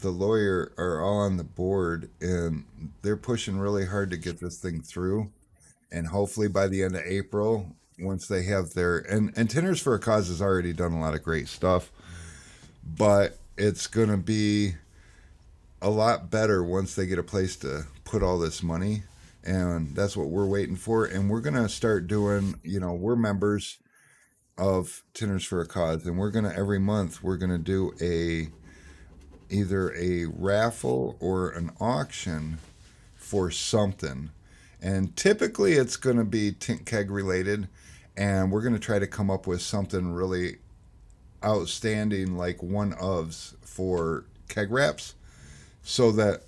lawyer are all on the board, and they're pushing really hard to get this thing through. And hopefully by the end of April, once they have their and Tinners for a Cause has already done a lot of great stuff, but it's gonna be a lot better once they get a place to put all this money. And that's what we're waiting for. And we're gonna start doing, we're members of Tinners for a Cause, and we're gonna every month we're gonna do either a raffle or an auction for something. And typically it's going to be tint keg related. And we're going to try to come up with something really outstanding, like one ofs for keg wraps, so that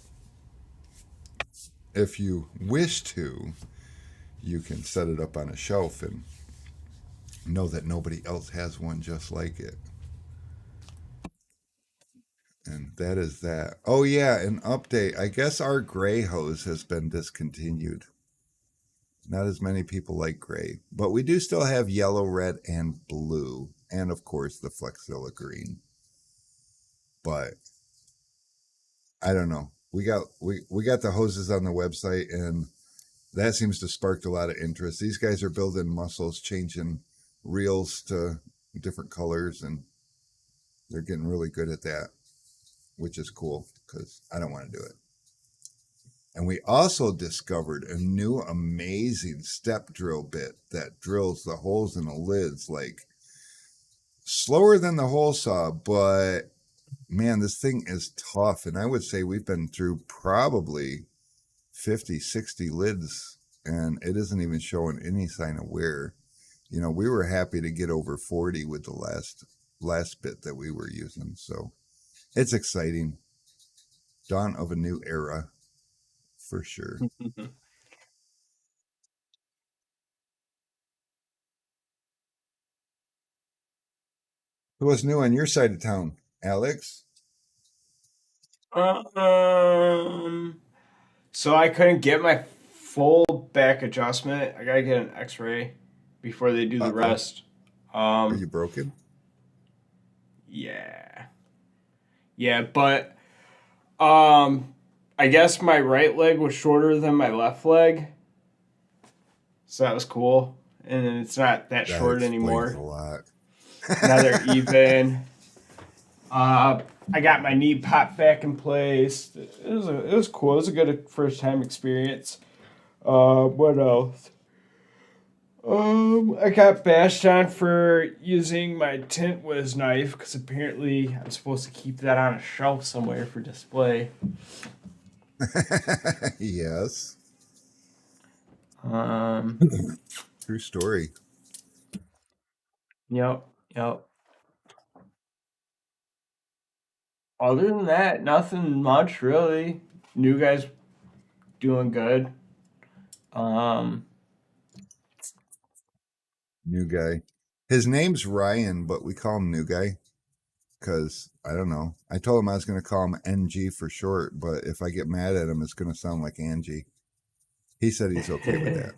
if you wish to, you can set it up on a shelf and know that nobody else has one just like it. And that is that. Oh, yeah, an update. I guess our gray hose has been discontinued. Not as many people like gray, but we do still have yellow, red, and blue, and of course the Flexilla green. But I don't know. We got the hoses on the website, and that seems to spark a lot of interest. These guys are building muscles, changing reels to different colors, and they're getting really good at that, which is cool because I don't want to do it. And we also discovered a new amazing step drill bit that drills the holes in the lids like slower than the hole saw, but man, this thing is tough. And I would say we've been through probably 50, 60 lids, and it isn't even showing any sign of wear. We were happy to get over 40 with the last bit that we were using. So it's exciting. Dawn of a new era for sure. So what's new on your side of town, Alex? Um, so I couldn't get my full back adjustment. I gotta get an X-ray before they do the Uh-oh. rest. Are Um, you broken? yeah, yeah, but um, I guess my right leg was shorter than my left leg, so that was cool. And then it's not that That short explains a anymore. lot. Now they're even. I got my knee popped back in place. It was cool. It was a good first time experience. What else? I got bashed on for using my tint whiz knife because apparently I'm supposed to keep that on a shelf somewhere for display. Yes. Um, True story. yep, yep. Other than that, nothing much really. New guys doing good. Um, New guy. His name's Ryan, but we call him New Guy because I don't know. I told him I was going to call him NG for short, but if I get mad at him, it's going to sound like Angie. He said he's okay with that.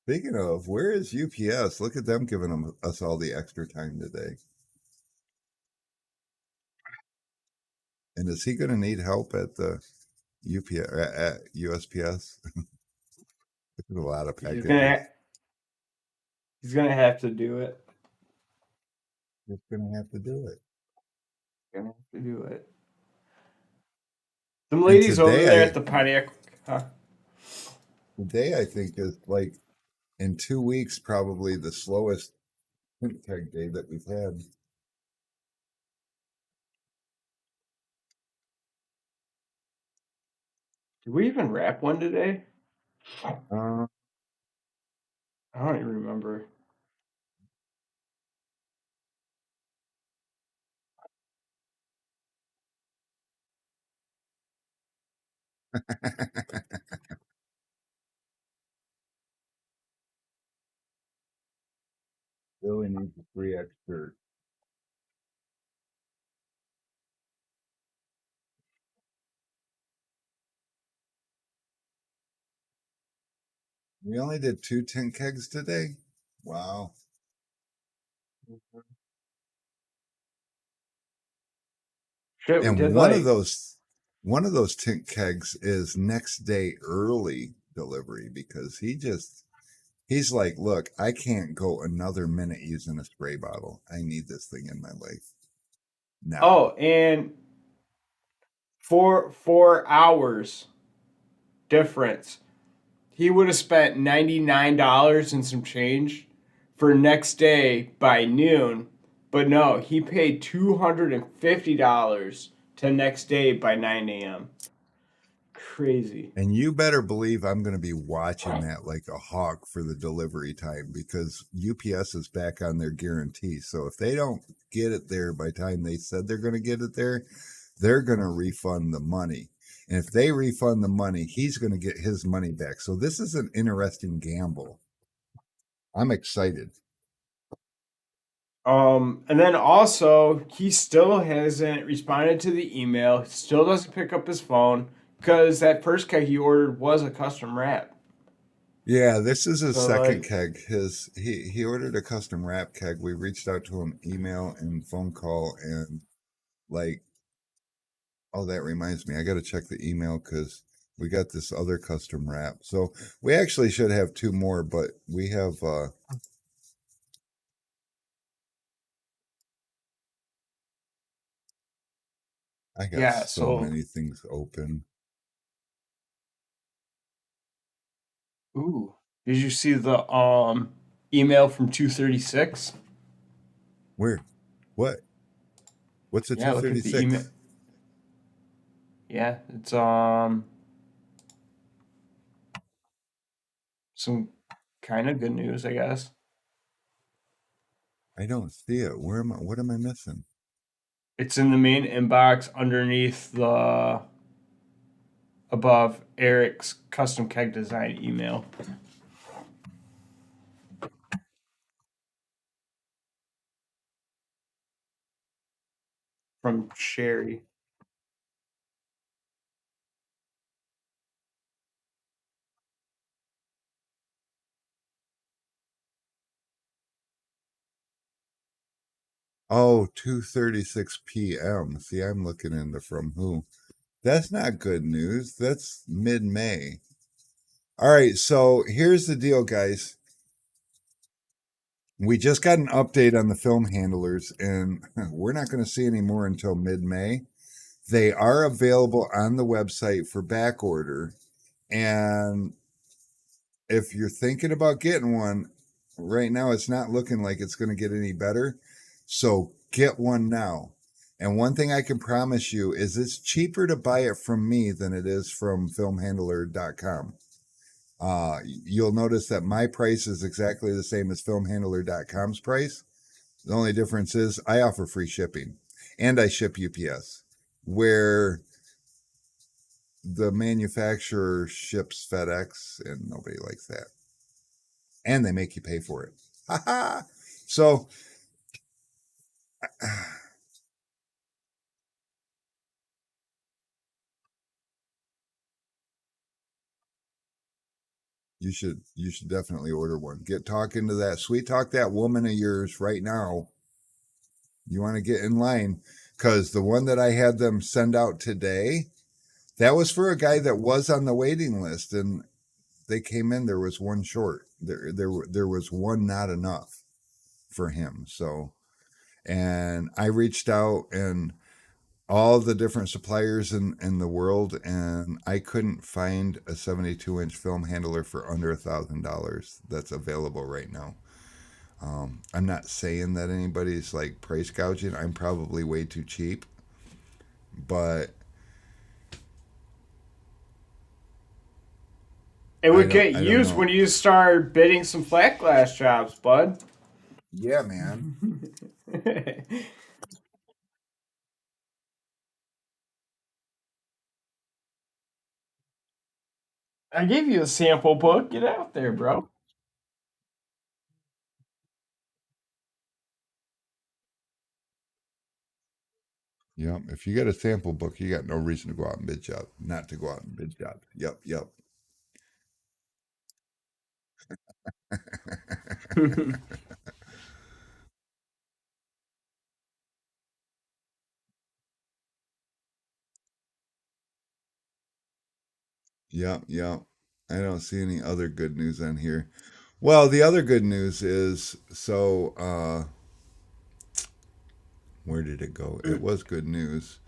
Speaking of, where is UPS? Look at them giving us all the extra time today. And is he going to need help at the UPS at USPS? There's a lot of he's packages. gonna he's gonna have to do it. He's going to have to do it. Gonna have to do it. Some And ladies over there at the Pontiac. Huh? today I think is like in 2 weeks probably the slowest print tag day that we've had. Did we even wrap one today? Uh, I don't even remember. Billy needs a 3X shirt. We only did 2 tin kegs today. Wow. Shit, we And did like. one of those tin kegs is next day early delivery because he's like, look, I can't go another minute using a spray bottle. I need this thing in my life now. Oh, and 4 hours difference. He would have spent $99 and some change for next day by noon, but no, he paid $250 to next day by 9 a.m. Crazy. And you better believe I'm going to be watching that like a hawk for the delivery time because UPS is back on their guarantee. So if they don't get it there by the time they said they're going to get it there, they're going to refund the money. And if they refund the money, he's going to get his money back. So this is an interesting gamble. I'm excited. And then also he still hasn't responded to the email. Still doesn't pick up his phone because that first keg he ordered was a custom wrap. Yeah, this is his So second like, keg. He ordered a custom wrap keg. We reached out to him email and phone call and like, oh, that reminds me. I got to check the email because we got this other custom wrap. So we actually should have two more, but we have I got yeah. so So many things open. ooh, did you see the email from 236? Where? What? What's a Yeah, look at the email. 236? Yeah, it's some kind of good news, I guess. I don't see it. Where am I? What am I missing? It's in the main inbox underneath the above Eric's custom keg design email from Sherry. Oh, 2:36 p.m. See, I'm looking into from who. That's not good news. That's mid-May. All right, so here's the deal, guys. We just got an update on the film handlers, and we're not going to see any more until mid-May. They are available on the website for back order. And if you're thinking about getting one, right now it's not looking like it's going to get any better. So get one now. And one thing I can promise you is it's cheaper to buy it from me than it is from filmhandler.com. You'll notice that my price is exactly the same as filmhandler.com's price. The only difference is I offer free shipping and I ship UPS, where the manufacturer ships FedEx and nobody likes that. And they make you pay for it. So you should definitely order one. Get talking to that sweet talk that woman of yours right now. You want to get in line because the one that I had them send out today, that was for a guy that was on the waiting list, and they came in. There was one short. There was one not enough for him. So, and I reached out and all the different suppliers in the world, and I couldn't find a 72-inch film handler for under $1,000 that's available right now. I'm not saying that anybody's like price gouging. I'm probably way too cheap, but It would get I don't used know. when you start bidding some flat glass jobs, bud. Yeah, man. I gave you a sample book. Get out there, bro. Yep. If you get a sample book, you got no reason to go out and bid job, not to go out and bid job. Yep, yep. Yep, yep. I don't see any other good news on here. Well, the other good news is where did it go? It was good news.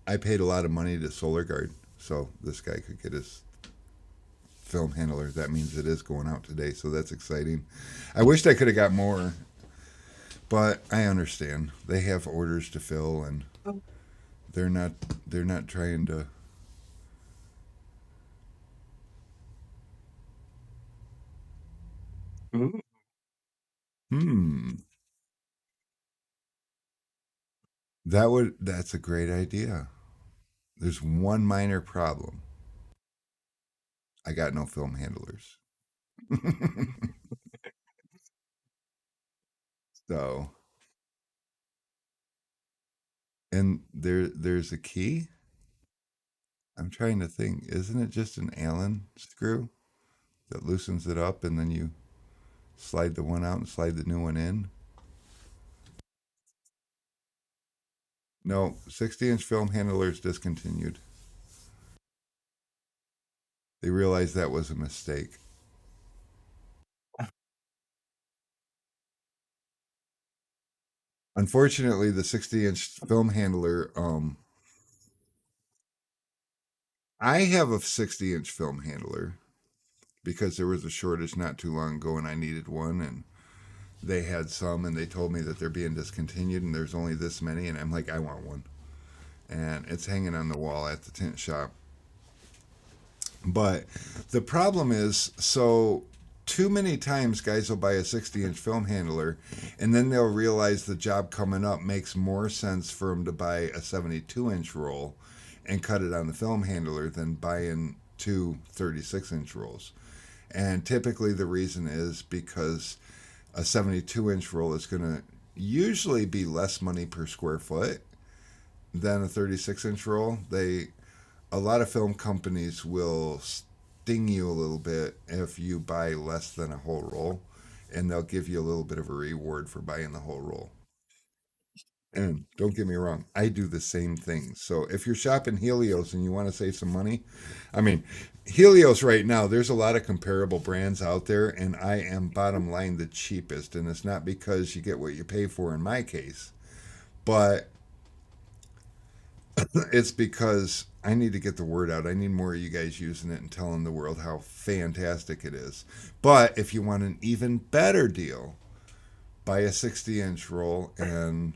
I paid a lot of money to Solar Guard, so this guy could get his film handler. That means it is going out today, so that's exciting. I wished I could have got more, but I understand they have orders to fill, and they're not they're not trying to. Ooh. Hmm, that's a great idea. There's one minor problem. I got no film handlers. So, and there's a key. I'm trying to think. Isn't it just an Allen screw that loosens it up, and then you slide the one out and slide the new one in? No, 60-inch film handlers discontinued. They realized that was a mistake. Unfortunately, the 60-inch film handler, I have a 60-inch film handler because there was a shortage not too long ago and I needed one, and they had some, and they told me that they're being discontinued and there's only this many, and I'm like, I want one. And it's hanging on the wall at the tint shop. But the problem is, too many times guys will buy a 60-inch film handler and then they'll realize the job coming up makes more sense for them to buy a 72-inch roll and cut it on the film handler than buying two 36-inch rolls. And typically the reason is because a 72-inch roll is going to usually be less money per square foot than a 36-inch roll. A lot of film companies will sting you a little bit if you buy less than a whole roll, and they'll give you a little bit of a reward for buying the whole roll. And don't get me wrong, I do the same thing. So if you're shopping Helios and you want to save some money, I mean, Helios right now, there's a lot of comparable brands out there, and I am bottom line the cheapest. And it's not because you get what you pay for in my case, but it's because I need to get the word out. I need more of you guys using it and telling the world how fantastic it is. But if you want an even better deal, buy a 60-inch roll, and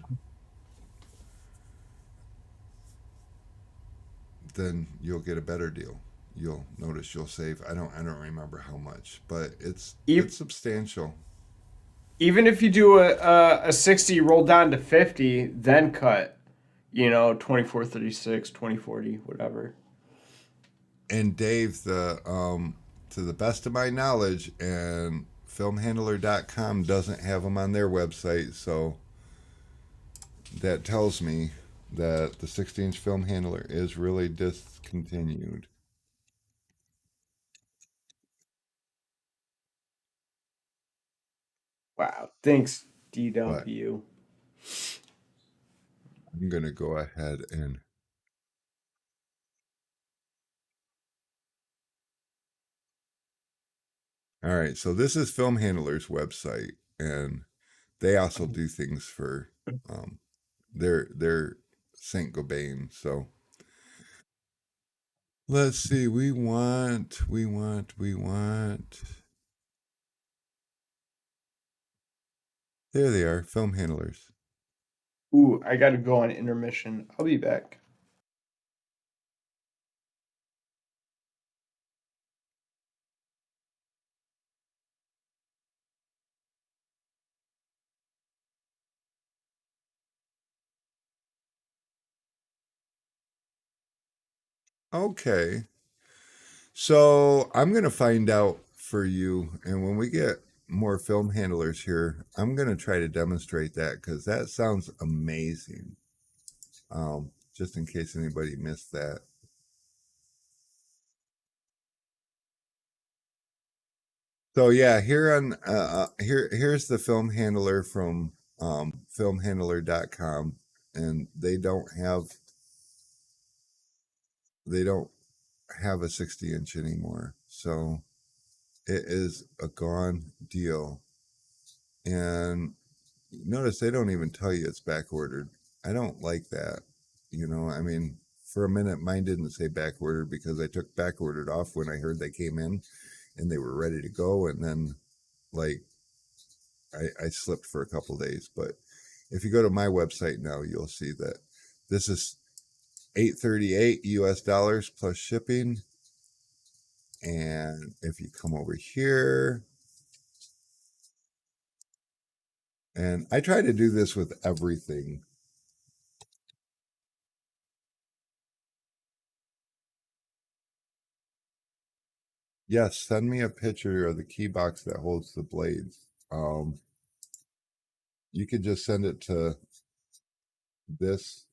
then you'll get a better deal. You'll notice you'll save. I don't remember how much, but E- it's substantial. Even if you do a 60 roll down to 50, then cut, 2436, 2040, whatever. And Dave, the to the best of my knowledge, and filmhandler.com doesn't have them on their website, so that tells me that the 60-inch film handler is really discontinued. Wow. Thanks, But DW. I'm going to go ahead and. All right, so this is Film Handler's website, and they also do things for um, their Saint Gobain. So let's see. We want. There they are, Film Handlers. Ooh, I got to go on intermission. I'll be back. Okay. So I'm going to find out for you. And when we get more film handlers here, I'm going to try to demonstrate that because that sounds amazing. Just in case anybody missed that. So yeah, here on here's the film handler from filmhandler.com, and they don't have a 60-inch anymore. So it is a gone deal. And notice they don't even tell you it's back ordered. I don't like that. I mean, for a minute mine didn't say back ordered because I took back ordered off when I heard they came in and they were ready to go, and then like I slipped for a couple days. But if you go to my website now, you'll see that this is 838 US dollars plus shipping. And if you come over here, and I try to do this with everything. Yes, send me a picture of the key box that holds the blades. You could just send it to this,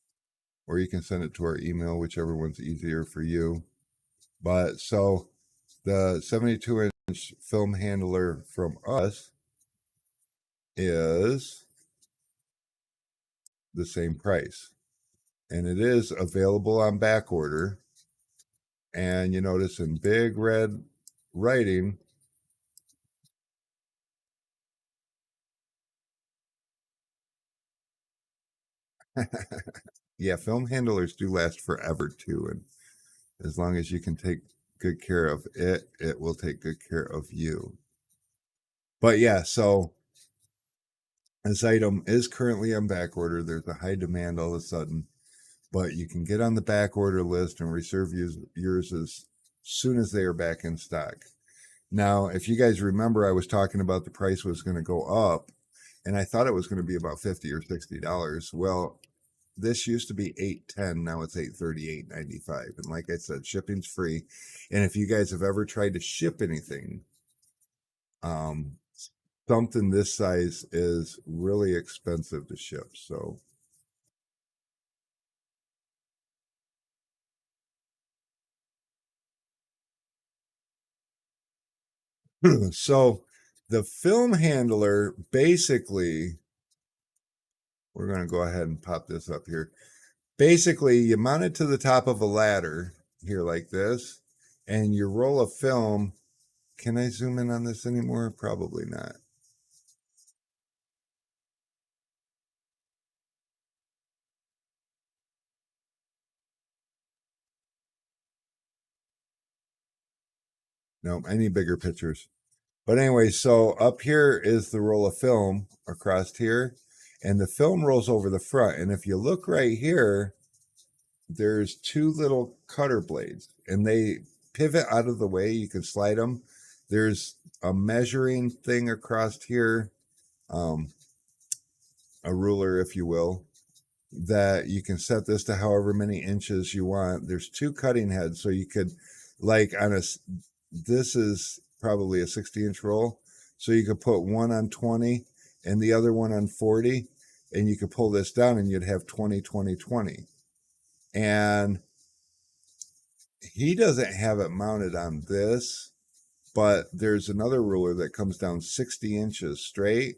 or you can send it to our email, whichever one's easier for you. But so the 72-inch film handler from us is the same price. And it is available on back order. And you notice in big red writing, yeah, film handlers do last forever too. And as long as you can take good care of it, it will take good care of you. But yeah, so this item is currently on back order. There's a high demand all of a sudden, but you can get on the back order list and reserve yours as soon as they are back in stock. Now, if you guys remember, I was talking about the price was going to go up, and I thought it was going to be about $50 or $60. Well, this used to be 810, now it's 838.95. And like I said, shipping's free. And if you guys have ever tried to ship anything, um, something this size is really expensive to ship. So so the film handler basically, we're going to go ahead and pop this up here. Basically, you mount it to the top of a ladder here like this, and you roll a film. Can I zoom in on this anymore? Probably not. No, I need bigger pictures. But anyway, so up here is the roll of film across here, and the film rolls over the front. And if you look right here, there's two little cutter blades, and they pivot out of the way. You can slide them. There's a measuring thing across here, um, a ruler, if you will, that you can set this to however many inches you want. There's two cutting heads, so you could, like, this is probably a 60-inch roll, so you could put one on 20 and the other one on 40, and you could pull this down and you'd have 20, 20, 20. And he doesn't have it mounted on this, but there's another ruler that comes down 60 inches straight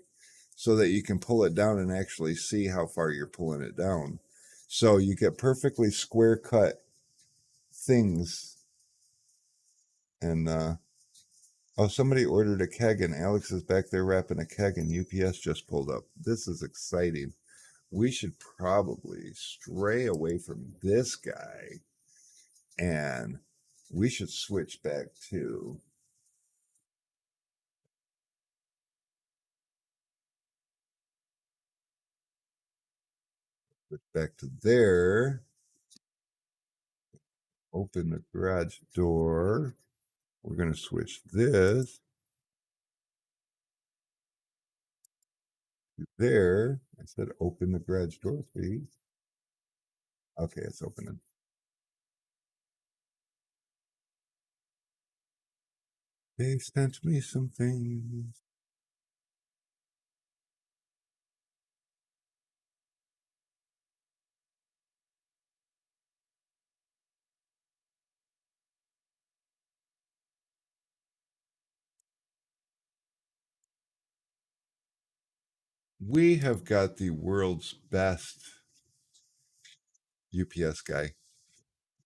so that you can pull it down and actually see how far you're pulling it down. So you get perfectly square cut things. And oh, somebody ordered a keg and Alex is back there wrapping a keg and UPS just pulled up. This is exciting. We should probably stray away from this guy and we should switch back to there. Open the garage door. We're going to switch this to there. I said open the garage door, please. Okay, it's opening. They sent me something. We have got the world's best UPS guy.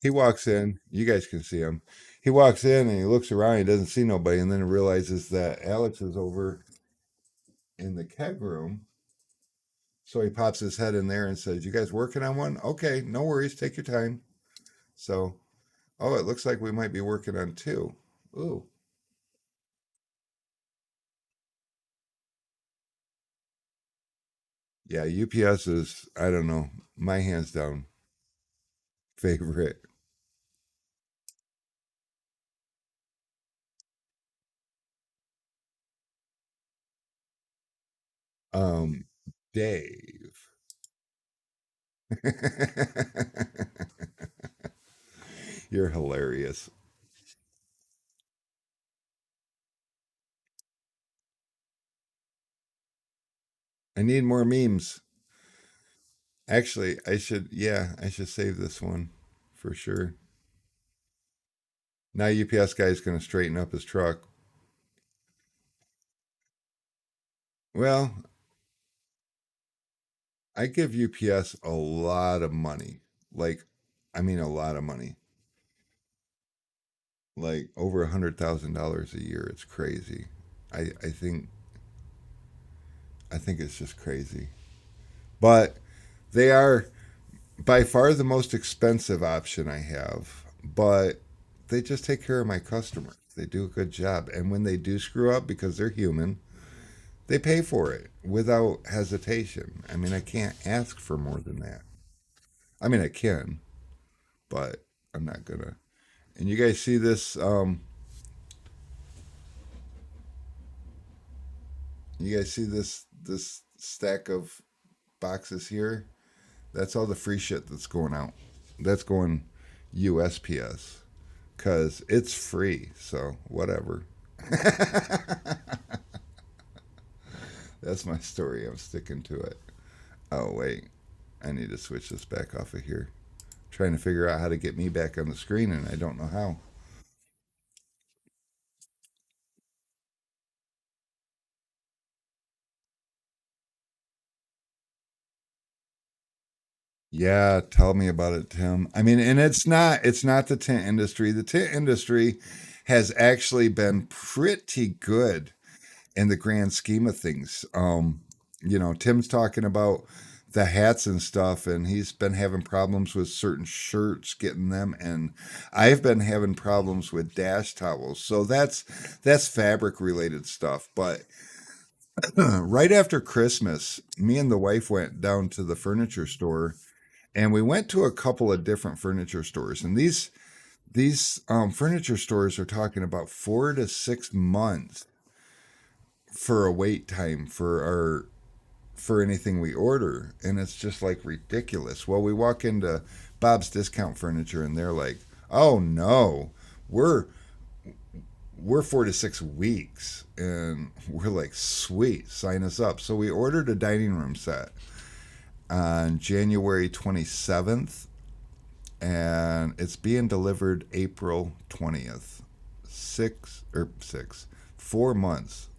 He walks in, you guys can see him. He walks in and he looks around, he doesn't see nobody, and then realizes that Alex is over in the keg room. So he pops his head in there and says, "You guys working on one? Okay, no worries, take your time." So, oh, it looks like we might be working on two. Ooh. Yeah, UPS is, I don't know, my hands down favorite. Um, Dave. You're hilarious. I need more memes. Actually, yeah, I should save this one for sure. Now UPS guy's going to straighten up his truck. Well, I give UPS a lot of money. Like, I mean, a lot of money. Like over $100,000 a year. It's crazy. I think it's just crazy. But they are by far the most expensive option I have. But they just take care of my customers. They do a good job. And when they do screw up because they're human, they pay for it without hesitation. I mean, I can't ask for more than that. I mean, I can, but I'm not gonna. And you guys see this? You guys see this stack of boxes here? That's all the free shit that's going out. That's going USPS because it's free. So whatever. That's my story. I'm sticking to it. Oh wait, I need to switch this back off of here. Trying to figure out how to get me back on the screen, and I don't know how. Yeah, tell me about it, Tim. I mean, and it's not the tent industry. The tent industry has actually been pretty good in the grand scheme of things. Tim's talking about the hats and stuff, and he's been having problems with certain shirts getting them, and I've been having problems with dash towels. So that's fabric related stuff. But right after Christmas, me and the wife went down to the furniture store, and we went to a couple of different furniture stores, and these furniture stores are talking about 4 to 6 months for a wait time for anything we order, and it's just like ridiculous. Well, we walk into Bob's Discount Furniture, and they're like, "Oh no, we're we're 4 to 6 weeks," and we're like, "Sweet, sign us up." So we ordered a dining room set on January 27th, and it's being delivered April 20th. 4 months,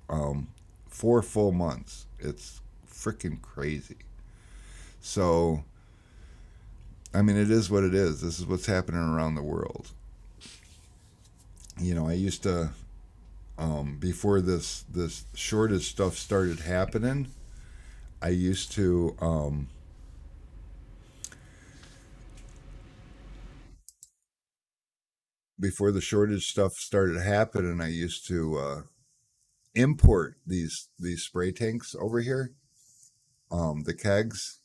um, 4 full months. It's freaking crazy. So, I mean, it is what it is. This is what's happening around the world. I used to, before this shortage stuff started happening, I used to, before the shortage stuff started happening, I used to import these spray tanks over here, the kegs,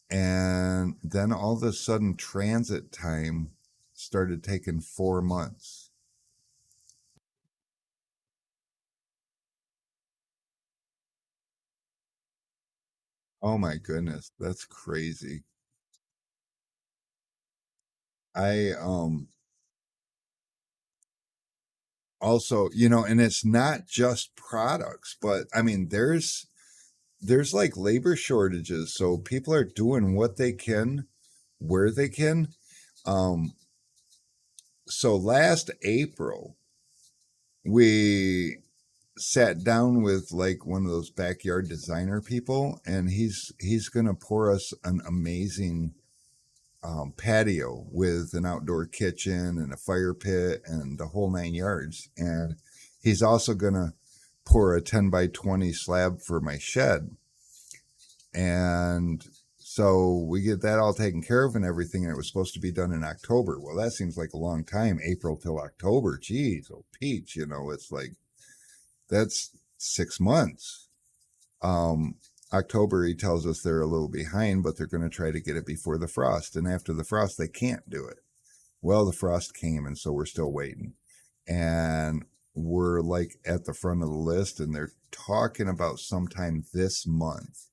and then all of a sudden transit time started taking 4 months. Oh my goodness, that's crazy. I also, and it's not just products, but I mean, there's like labor shortages, so people are doing what they can where they can. Um, so last April, we sat down with like one of those backyard designer people, and he's gonna pour us an amazing patio with an outdoor kitchen and a fire pit and the whole 9 yards. And he's also gonna pour a 10 by 20 slab for my shed. And so we get that all taken care of and everything. And it was supposed to be done in October. Well, that seems like a long time, April till October. Geez, oh, Peach, it's like that's 6 months. Um, October, he tells us they're a little behind, but they're going to try to get it before the frost. And after the frost, they can't do it. Well, the frost came, and so we're still waiting. And we're like at the front of the list, and they're talking about sometime this month.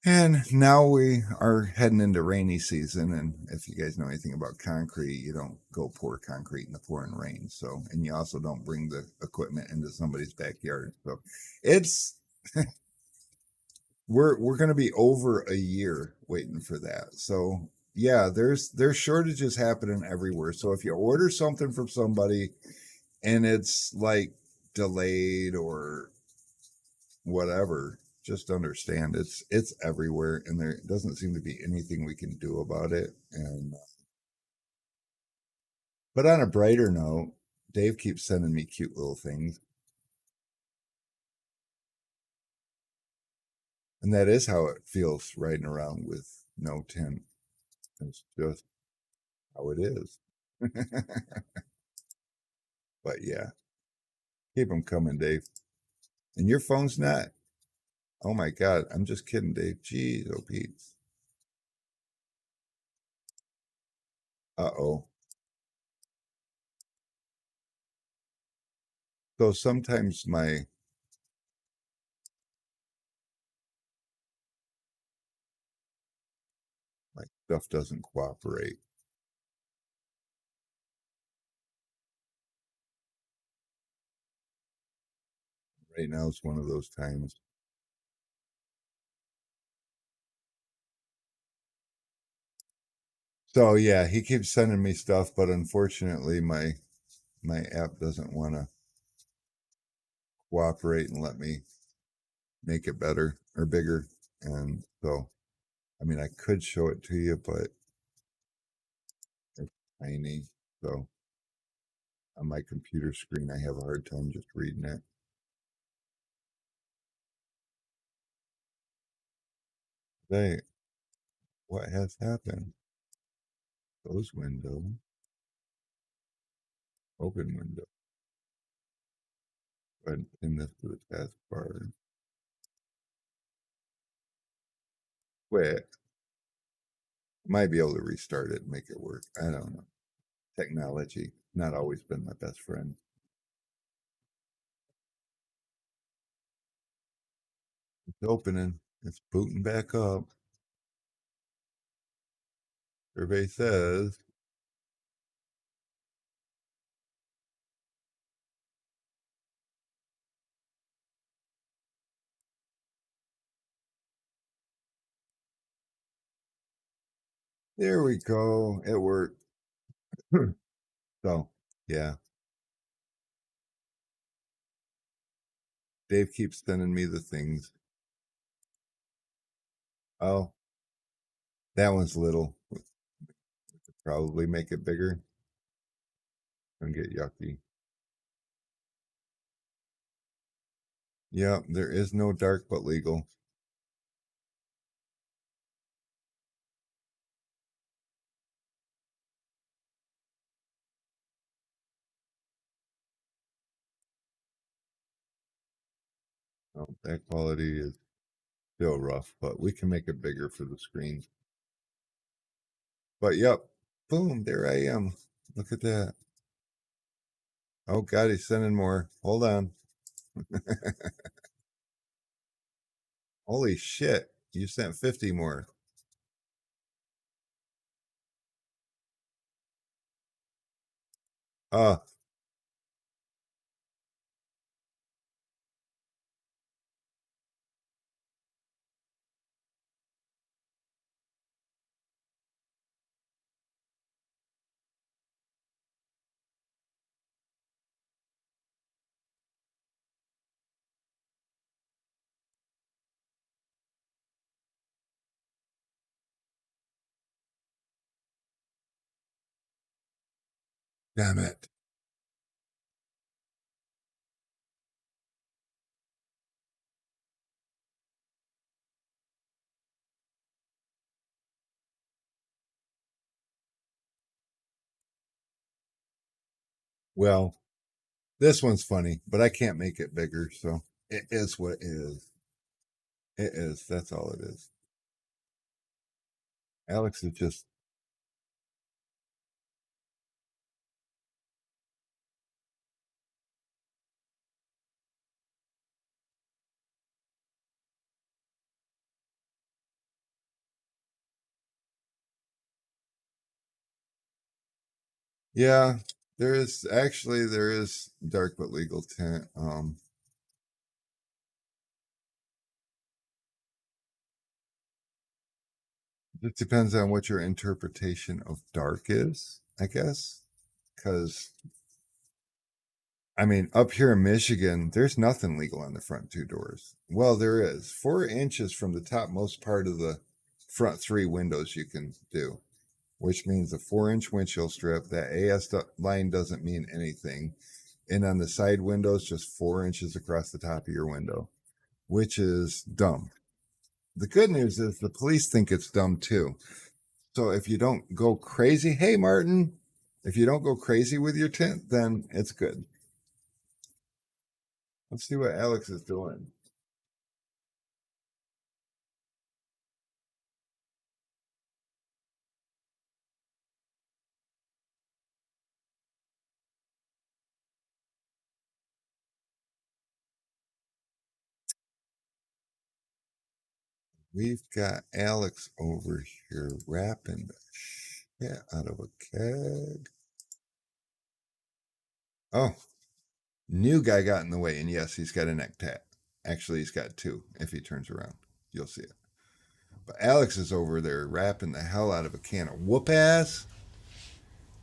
And now we are heading into rainy season. And if you guys know anything about concrete, you don't go pour concrete in the pouring rain. So, and you also don't bring the equipment into somebody's backyard. So it's, we're going to be over a year waiting for that. So yeah, there's shortages happening everywhere. So if you order something from somebody and it's like delayed or whatever, just understand it's everywhere, and there doesn't seem to be anything we can do about it. And but on a brighter note, Dave keeps sending me cute little things, and that is how it feels riding around with no tint. It's just how it is. But yeah, keep them coming, Dave. And your phone's not. Oh my God, I'm just kidding, Dave. Jeez, oh Pete. Uh-oh. So sometimes my stuff doesn't cooperate. Right now is one of those times. So yeah, he keeps sending me stuff, but unfortunately my app doesn't want to cooperate and let me make it better or bigger. And so I mean I could show it to you, but it's tiny. So on my computer screen I have a hard time just reading it. Hey, what has happened? Close window, open window. Go ahead and pin this to the taskbar. Quit. Might be able to restart it and make it work. I don't know. Technology, not always been my best friend. It's opening. It's booting back up. Survey says there we go. It worked. So yeah. Dave keeps sending me the things. Oh, that one's little. We could probably make it bigger and get yucky. Yeah, there is no dark but legal. Oh, that quality is still rough, but we can make it bigger for the screen. But yep, boom, there I am. Look at that. Oh God, he's sending more. Hold on. Holy shit, you sent 50 more. Uh, Damn it. Well, this one's funny, but I can't make it bigger, so it is what it is. It is. That's all it is. Alex is just, yeah, there is dark but legal tint. It depends on what your interpretation of dark is, I guess. Because, I mean, up here in Michigan, there's nothing legal on the front two doors. Well, there is 4 inches from the topmost part of the front three windows you can do, which means a 4 inch windshield strip. That line doesn't mean anything. And on the side windows, just 4 inches across the top of your window, which is dumb. The good news is the police think it's dumb too. So if you don't go crazy, hey, Martin, if you don't go crazy with your tint, then it's good. Let's see what Alex is doing. We've got Alex over here wrapping the shit out of a keg. Oh, new guy got in the way, and yes, he's got a neck tat. Actually, he's got two. If he turns around, you'll see it. But Alex is over there wrapping the hell out of a can of whoop ass,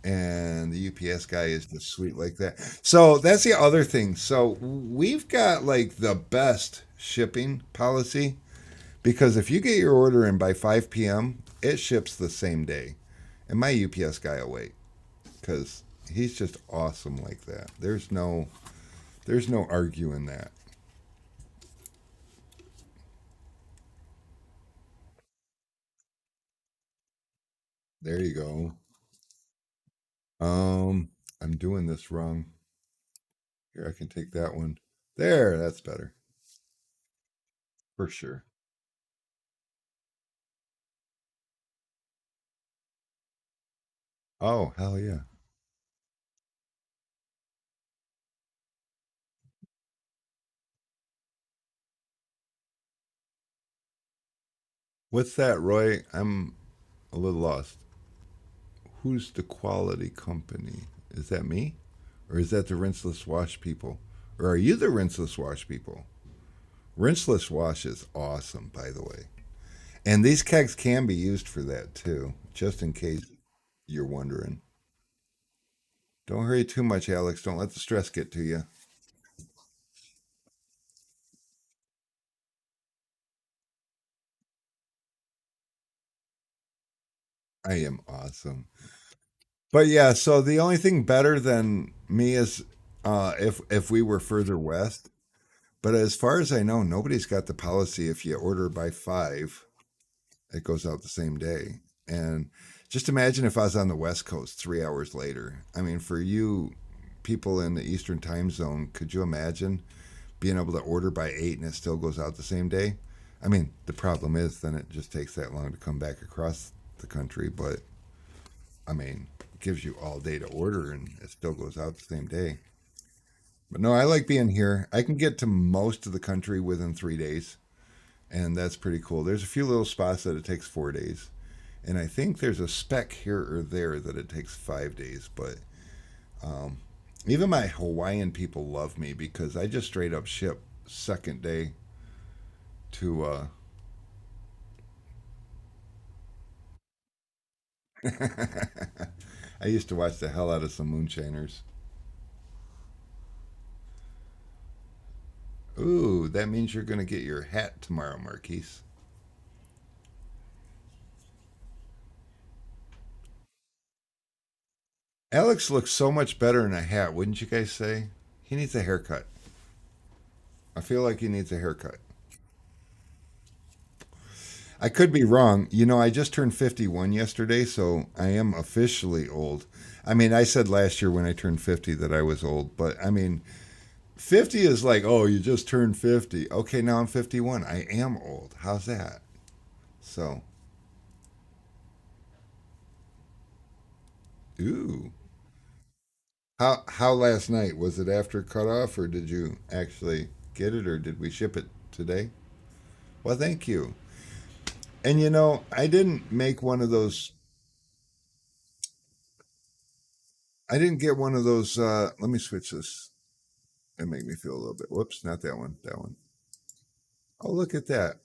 and the UPS guy is just sweet like that. So that's the other thing. So we've got like the best shipping policy because if you get your order in by 5 p.m., it ships the same day. And my UPS guy will wait because he's just awesome like that. There's no arguing that. There you go. Um, I'm doing this wrong. Here, I can take that one. There, that's better for sure. Oh, hell yeah. What's that, Roy? I'm a little lost. Who's the quality company? Is that me? Or is that the rinseless wash people? Or are you the rinseless wash people? Rinseless wash is awesome, by the way. And these kegs can be used for that too, just in case you're wondering. Don't hurry too much, Alex. Don't let the stress get to you. I am awesome. But yeah, so the only thing better than me is if we were further west. But as far as I know, nobody's got the policy if you order by 5, it goes out the same day. And just imagine if I was on the West Coast 3 hours later. I mean, for you people in the Eastern time zone, could you imagine being able to order by 8 and it still goes out the same day? I mean, the problem is then it just takes that long to come back across the country. But I mean, it gives you all day to order and it still goes out the same day. But no, I like being here. I can get to most of the country within 3 days, and that's pretty cool. There's a few little spots that it takes 4 days, and I think there's a speck here or there that it takes 5 days. But um, even my Hawaiian people love me because I just straight up ship second day to. I used to watch the hell out of some moonshiners. Ooh, that means you're gonna get your hat tomorrow, Marquise. Alex looks so much better in a hat, wouldn't you guys say? He needs a haircut. I feel like he needs a haircut. I could be wrong. You know, I just turned 51 yesterday, so I am officially old. I mean, I said last year when I turned 50 that I was old, but I mean, 50 is like, oh, you just turned 50. Okay, now I'm 51. I am old. How's that? So, ooh. How last night? Was it after cutoff or did you actually get it or did we ship it today? Well, thank you. And you know, I didn't make one of those I didn't get one of those let me switch this and make me feel a little bit. Whoops, not that one. That one. Oh, look at that.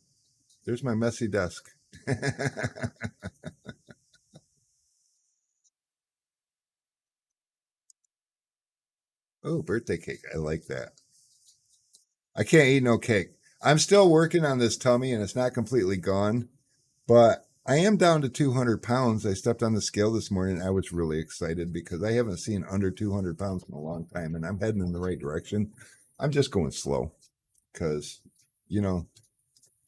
There's my messy desk. Oh, birthday cake. I like that. I can't eat no cake. I'm still working on this tummy and it's not completely gone, but I am down to 200 pounds. I stepped on the scale this morning. I was really excited because I haven't seen under 200 pounds in a long time and I'm heading in the right direction. I'm just going slow because, you know,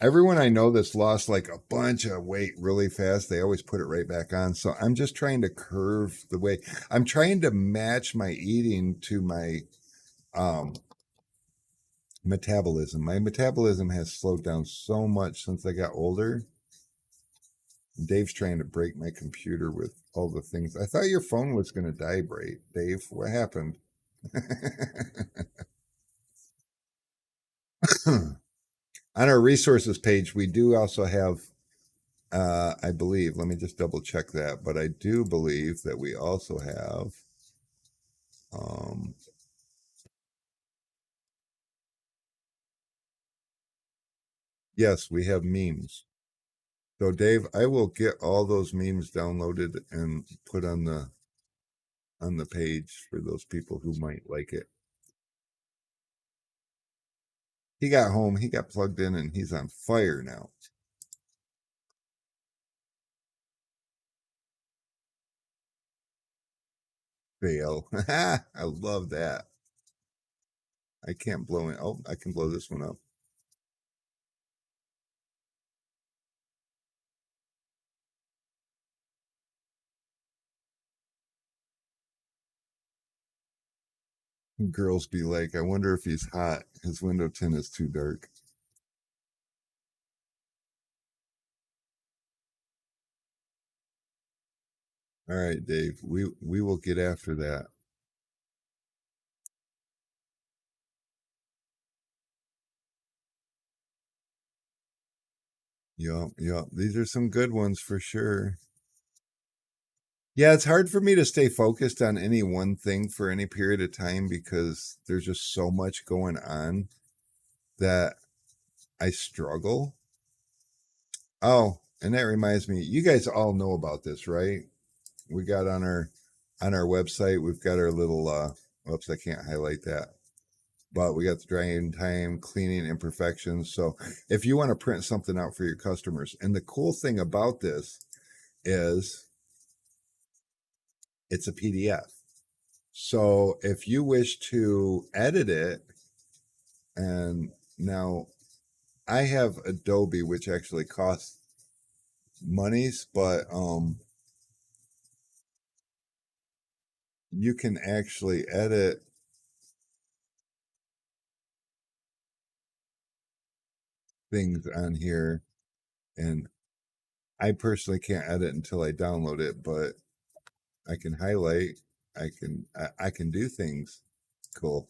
everyone I know that's lost like a bunch of weight really fast, they always put it right back on. So I'm just trying to curve the way I'm trying to match my eating to my um, metabolism. My metabolism has slowed down so much since I got older. Dave's trying to break my computer with all the things. I thought your phone was going to vibrate, Dave. What happened? On our resources page, we do also have, I believe, let me just double check that, but I do believe that we also have, um, yes, we have memes. So, Dave, I will get all those memes downloaded and put on the page for those people who might like it. He got home, he got plugged in, and he's on fire now. Fail. I love that. I can't blow it. Oh, I can blow this one up. Girls be like, I wonder if he's hot. His window tint is too dark. All right, Dave. We will get after that. Yup, yup. These are some good ones for sure. Yeah, it's hard for me to stay focused on any one thing for any period of time because there's just so much going on that I struggle. Oh, and that reminds me, you guys all know about this, right? We got on our website, we've got our little oops, I can't highlight that. But we got the drying time, cleaning imperfections. So if you want to print something out for your customers, and the cool thing about this is it's a PDF. So if you wish to edit it, and now I have Adobe, which actually costs monies, but you can actually edit things on here. And I personally can't edit until I download it, but I can highlight. I can do things. Cool.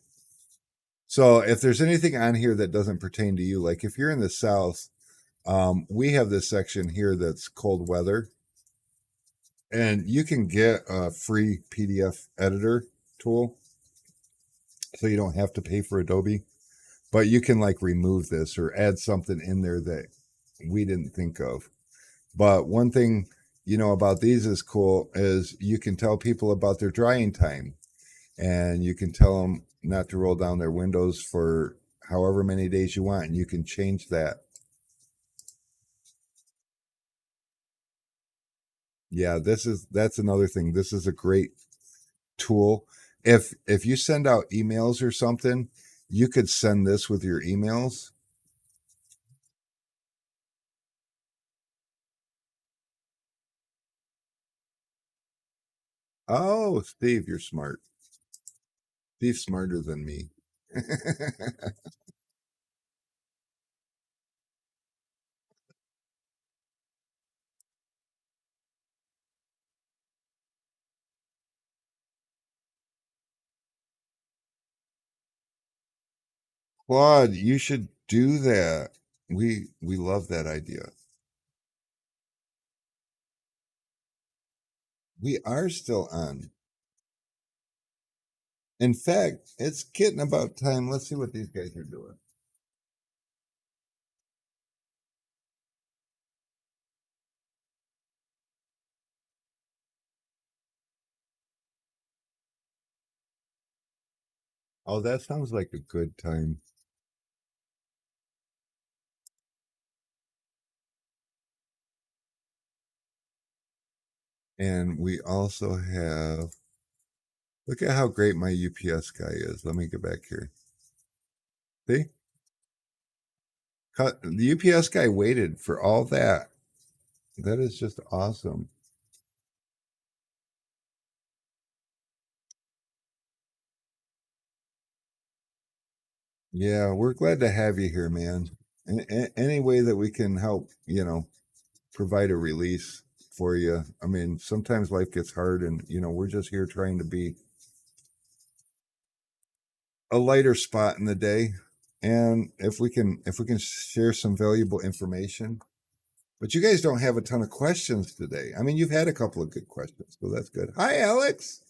So if there's anything on here that doesn't pertain to you, like if you're in the South, we have this section here that's cold weather, and you can get a free PDF editor tool, so you don't have to pay for Adobe. But you can like remove this or add something in there that we didn't think of. But one thing you know about these is cool is you can tell people about their drying time, and you can tell them not to roll down their windows for however many days you want, and you can change that. Yeah, that's another thing. This is a great tool. If you send out emails or something, you could send this with your emails. Oh, Steve, you're smart. Steve's smarter than me. Claude, you should do that. We love that idea. We are still on. In fact, it's getting about time. Let's see what these guys are doing. Oh, that sounds like a good time. And we also have, look at how great my UPS guy is. Let me get back here. See? The UPS guy waited for all that. That is just awesome. Yeah, we're glad to have you here, man. Any way that we can help, provide a release for you. I mean, sometimes life gets hard and, we're just here trying to be a lighter spot in the day. And if we can share some valuable information. But you guys don't have a ton of questions today. I mean, you've had a couple of good questions, so that's good. Hi, Alex.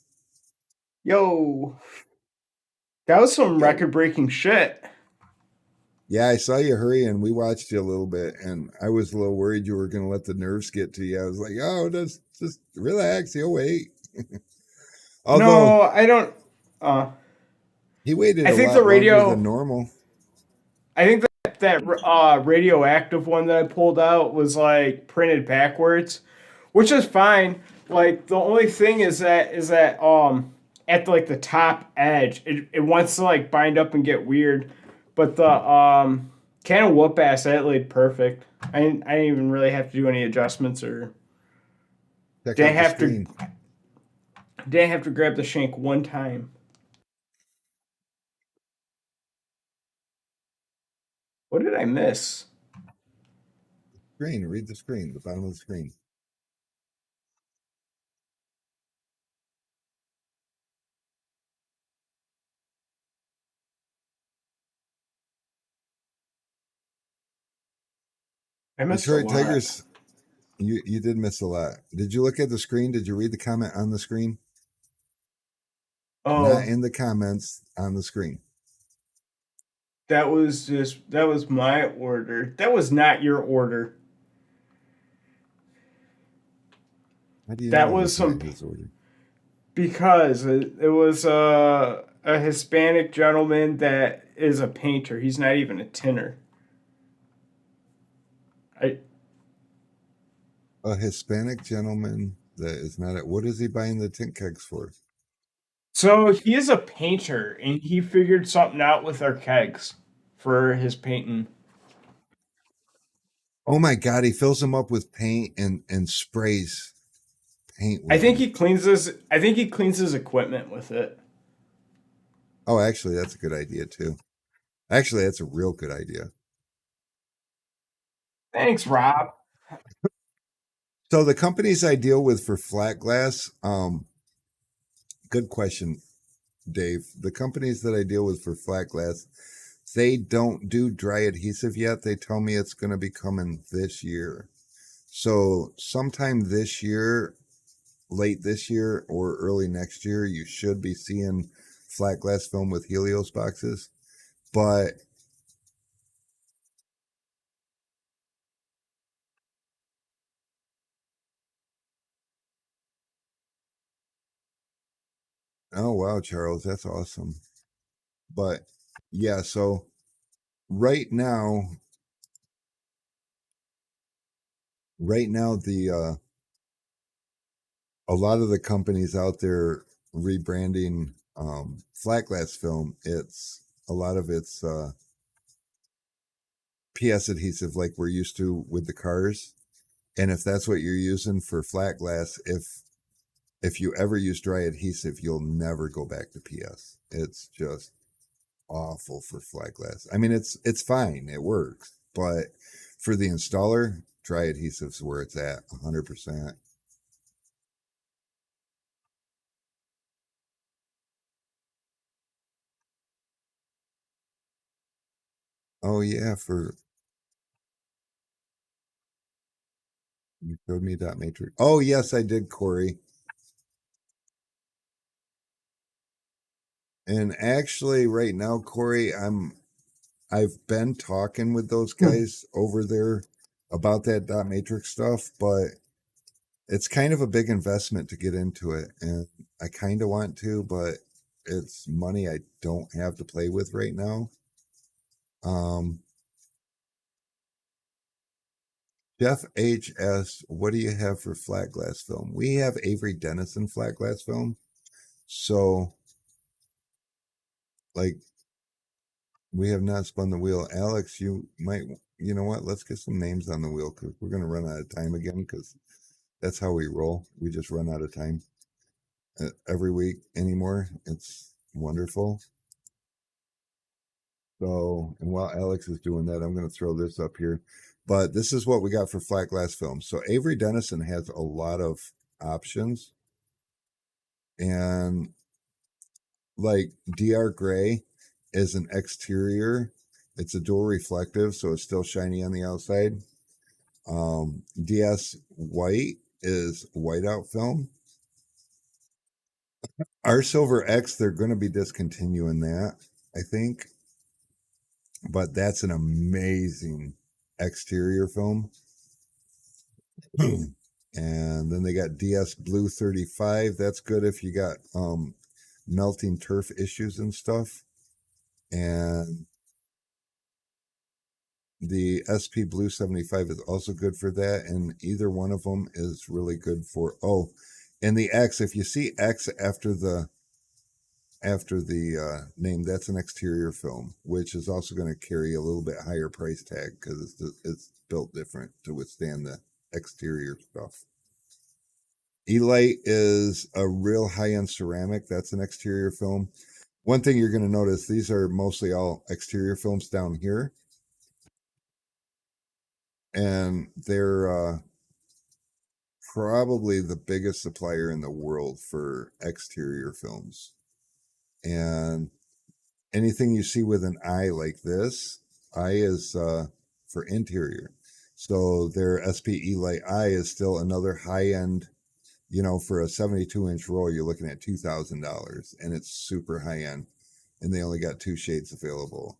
Yo, that was some Yo. record breaking shit. Yeah, I saw you hurry and we watched you a little bit, and I was a little worried you were going to let the nerves get to you. I was like, oh, just relax. He'll wait. Although No, I don't. Uh, he waited I a think the lot longer than radio. normal. I think that radioactive one that I pulled out was like printed backwards, which is fine. Like the only thing is that at like the top edge, it wants to like bind up and get weird, but the can of whoop ass that laid perfect. I didn't even really have to do any adjustments or Check didn't out the have to screen. didn't have to grab the shank one time. What did I miss? Screen. Read the screen. The bottom of the screen. I missed a Detroit lot. Tigers. You did miss a lot. Did you look at the screen? Did you read the comment on the screen? Not Oh, in the comments, on the screen. that was my order. That was not your order. How do you That know it was was not some his order? because it was a Hispanic gentleman that is a painter. He's not even a tinner. I A Hispanic gentleman that is not at, what is he buying the tint kegs for? so he is a painter and he figured something out with our kegs for his painting. Oh my God, he fills them up with paint and sprays paint I with think them. he cleans his I think he cleans his equipment with it. Oh, actually, that's a good idea too. Actually, that's a real good idea. Thanks, Rob. So the companies I deal with for flat glass, good question, Dave. The companies that I deal with for flat glass, they don't do dry adhesive yet. They tell me it's going to be coming this year. So sometime this year, late this year or early next year, you should be seeing flat glass film with Helios boxes. But oh wow, Charles, that's awesome. But yeah, so right now, right now the a lot of the companies out there rebranding flat glass film, a lot of it's PS adhesive like we're used to with the cars. And if that's what you're using for flat glass, if you ever use dry adhesive, you'll never go back to PS. It's just awful for flat glass. I mean, it's fine, it works, but for the installer, dry adhesive's where it's at 100%. Oh yeah, for you showed me dot matrix. Oh yes, I did, Corey. And actually, right now, Corey, I've been talking with those guys over there about that dot matrix stuff, but it's kind of a big investment to get into it, and I kind of want to, but it's money I don't have to play with right now. Um, Jeff HS, what do you have for flat glass film? We have Avery Dennison flat glass film. So, like, we have not spun the wheel. Alex, you know what? Let's get some names on the wheel because we're going to run out of time again because that's how we roll. We just run out of time every week anymore. It's wonderful. So, and while Alex is doing that, I'm going to throw this up here. But this is what we got for flat glass film. So Avery Dennison has a lot of options. And like DR Gray is an exterior. It's a dual reflective, so it's still shiny on the outside. DS White is whiteout film. R Silver X, they're going to be discontinuing that, I think. But that's an amazing exterior film. And then they got DS Blue 35. That's good if you got melting turf issues and stuff. And the SP Blue 75 is also good for that. And either one of them is really good for, oh, and the X, if you see X after the name, that's an exterior film, which is also going to carry a little bit higher price tag because it's built different to withstand the exterior stuff. Elite is a real high-end ceramic. That's an exterior film. One thing you're going to notice, these are mostly all exterior films down here. And they're probably the biggest supplier in the world for exterior films. And anything you see with an eye like this, eye is for interior. So their SP Elite eye is still another high-end. You know, for a 72-inch roll, you're looking at $2,000, and it's super high end, and they only got 2 shades available.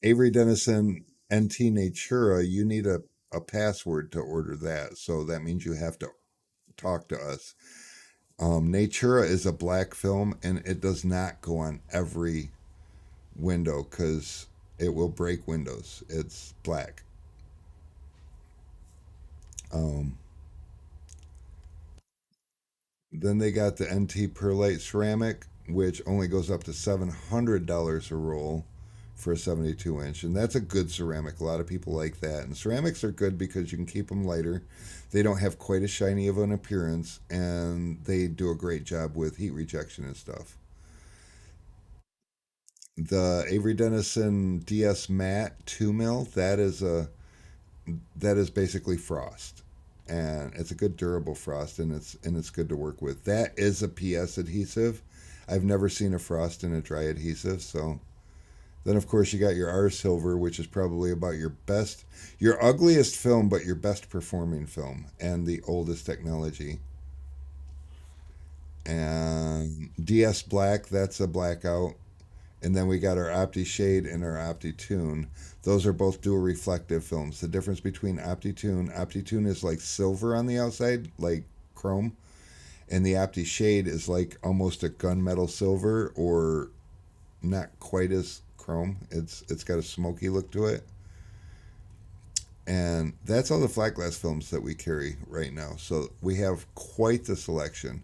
Avery Dennison NT Natura, you need a password to order that, so that means you have to talk to us. Natura is a black film, and it does not go on every window because it will break windows. It's black. Um, Then they got the NT Perlite ceramic, which only goes up to $700 a roll for a 72 inch. And that's a good ceramic. A lot of people like that. And ceramics are good because you can keep them lighter. They don't have quite as shiny of an appearance. And they do a great job with heat rejection and stuff. The Avery Dennison DS Matte 2 mil, that is basically frost, and it's a good durable frost, and it's good to work with. That is a PS adhesive. I've never seen a frost in a dry adhesive. So then of course you got your R Silver, which is probably about your ugliest film but your best performing film and the oldest technology. And DS Black, that's a blackout. And then we got our Opti Shade and our Opti Tune. Those are both dual reflective films. The difference between Opti Tune is like silver on the outside, like chrome, and the Opti Shade is like almost a gunmetal silver, or not quite as chrome. It's got a smoky look to it. And that's all the flat glass films that we carry right now. So we have quite the selection.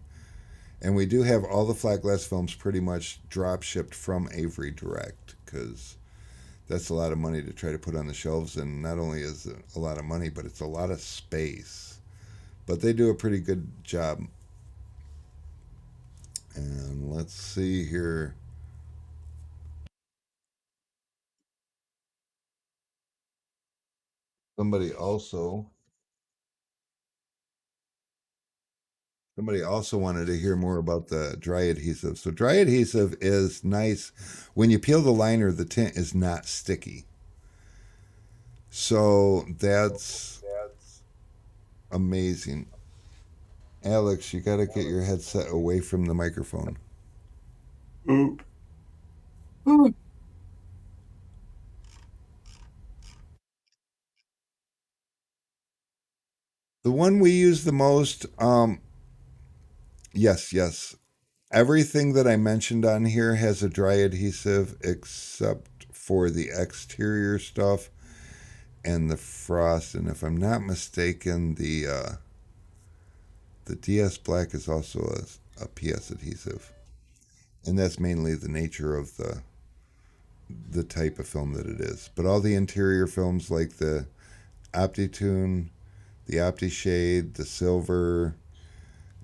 And we do have all the flat glass films pretty much drop shipped from Avery direct because that's a lot of money to try to put on the shelves. And not only is it a lot of money, but it's a lot of space. But they do a pretty good job. And let's see here. Somebody also Somebody also wanted to hear more about the dry adhesive. So dry adhesive is nice. When you peel the liner, the tint is not sticky. So that's amazing. Alex, you got to get your headset away from the microphone. Oop. Oop. The one we use the most, yes, yes. Everything that I mentioned on here has a dry adhesive except for the exterior stuff and the frost. And if I'm not mistaken, the DS Black is also a PS adhesive, and that's mainly the nature of the type of film that it is. But all the interior films like the OptiTune, the OptiShade, the Silver,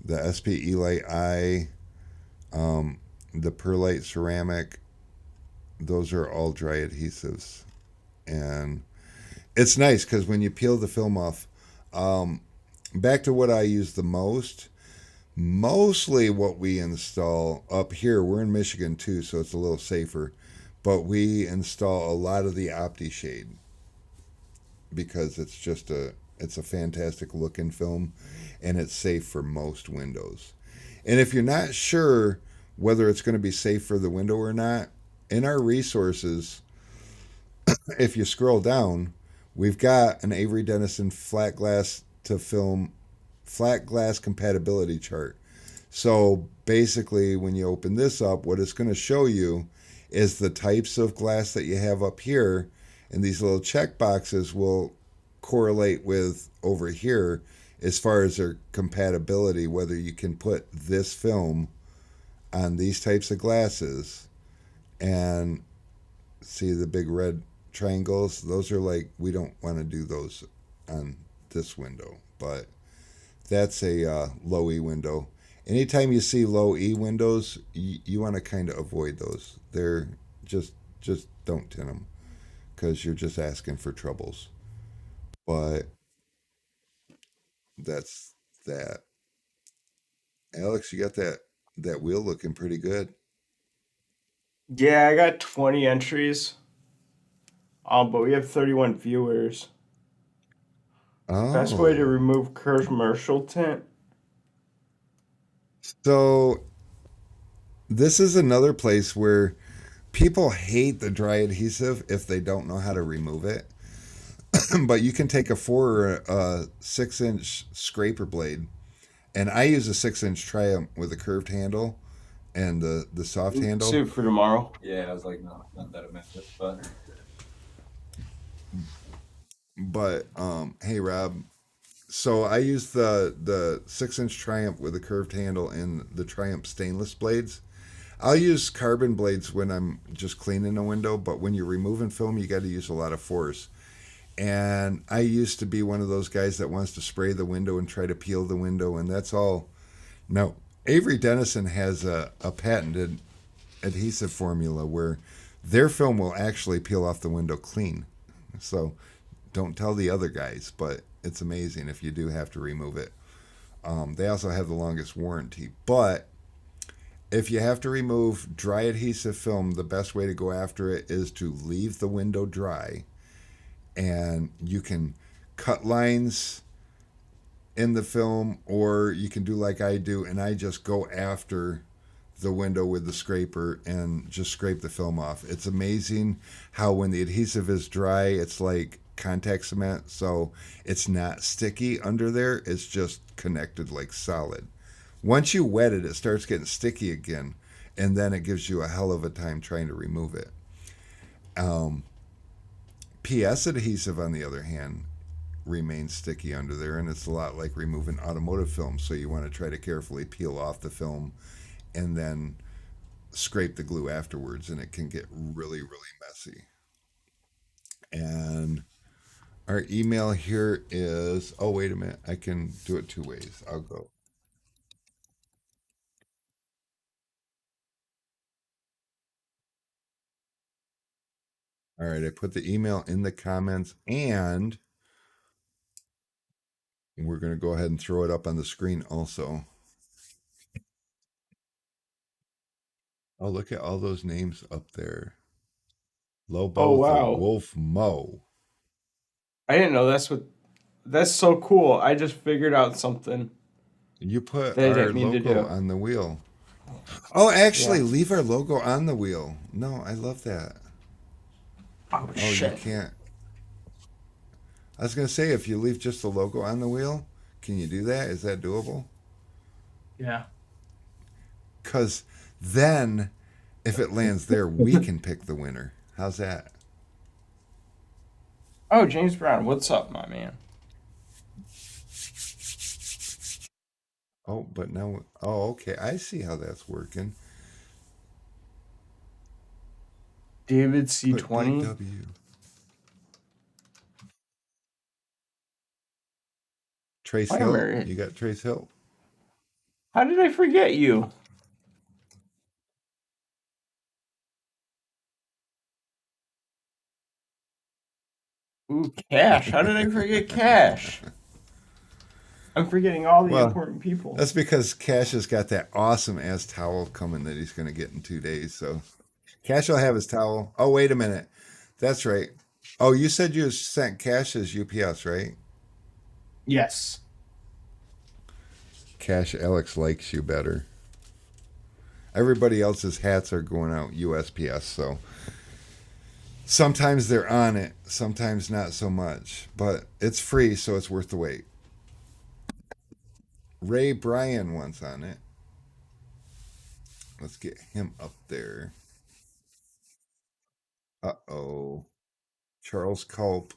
the SP Light Eye, the Perlite Ceramic, those are all dry adhesives. And it's nice because when you peel the film off, um, back to what I use the most, mostly what we install up here, we're in Michigan too, so it's a little safer. But we install a lot of the OptiShade because it's a fantastic looking film and it's safe for most windows. And if you're not sure whether it's going to be safe for the window or not, in our resources, if you scroll down, we've got an Avery Dennison flat glass compatibility chart. So basically, when you open this up, what it's going to show you is the types of glass that you have up here, and these little check boxes will correlate with over here as far as their compatibility, whether you can put this film on these types of glasses. And see the big red triangles? Those are like, we don't want to do those on this window, but that's a low E window. Anytime you see low E windows, you want to kind of avoid those. They're just don't tint them because you're just asking for troubles. But that's that. Alex, you got that wheel looking pretty good. Yeah, I got 20 entries. But we have 31 viewers. Best way to Oh, remove commercial tint. so this is another place where people hate the dry adhesive if they don't know how to remove it. But you can take a 4 or 6 inch scraper blade, and I use a 6 inch Triumph with a curved handle and the soft handle. Save for tomorrow. Yeah, I was like, no, not that it matters, but But hey Rob, so I use the 6 inch Triumph with a curved handle and the Triumph stainless blades. I'll use carbon blades when I'm just cleaning a window, but when you're removing film, you got to use a lot of force. And I used to be one of those guys that wants to spray the window and try to peel the window, and that's all. Now, Avery Dennison has a patented adhesive formula where their film will actually peel off the window clean. So don't tell the other guys, but it's amazing if you do have to remove it. They also have the longest warranty. But if you have to remove dry adhesive film, the best way to go after it is to leave the window dry, and you can cut lines in the film, or you can do like I do, and I just go after the window with the scraper and just scrape the film off. It's amazing how when the adhesive is dry, it's like contact cement, so it's not sticky under there. It's just connected like solid. Once you wet it, it starts getting sticky again, and then it gives you a hell of a time trying to remove it. PS adhesive, on the other hand, remain sticky under there, and it's a lot like removing automotive film. So you want to try to carefully peel off the film and then scrape the glue afterwards, and it can get really, really messy. And our email here is, oh, wait a minute. I can do it two ways. I'll go. All right. I put the email in the comments, and we're going to go ahead and throw it up on the screen also. Oh, look at all those names up there. Oh Lobo the wow. Wolf Mo. I didn't know that's what. That's so cool. I just figured out something You put that I our didn't mean to logo do. on the wheel. Oh, actually, Yeah. leave our logo on the wheel. No, I love that. Oh Oh, you shit. can't. I was going to say, if you leave just the logo on the wheel, can you do that? Is that doable? Yeah. Because then, if it lands there, we can pick the winner. How's that? Oh, James Brown, what's up, my man? Oh, but now, oh, okay. I see how that's working. David Put C20. DW. Trace Hill. Primary. You got Trace Hill? How did I forget you? Ooh, Cash. How did I forget Cash? I'm forgetting all the Well, important people. that's because Cash has got that awesome ass towel coming that he's going to get in 2 days. So Cash will have his towel. Oh, wait a minute. That's right. Oh, you said you sent Cash as UPS, right? Yes. Cash, Alex likes you better. Everybody else's hats are going out USPS, so sometimes they're on it, sometimes not so much. But it's free, so it's worth the wait. Ray Bryan wants on it. Let's get him up there. Uh oh. Charles Culp.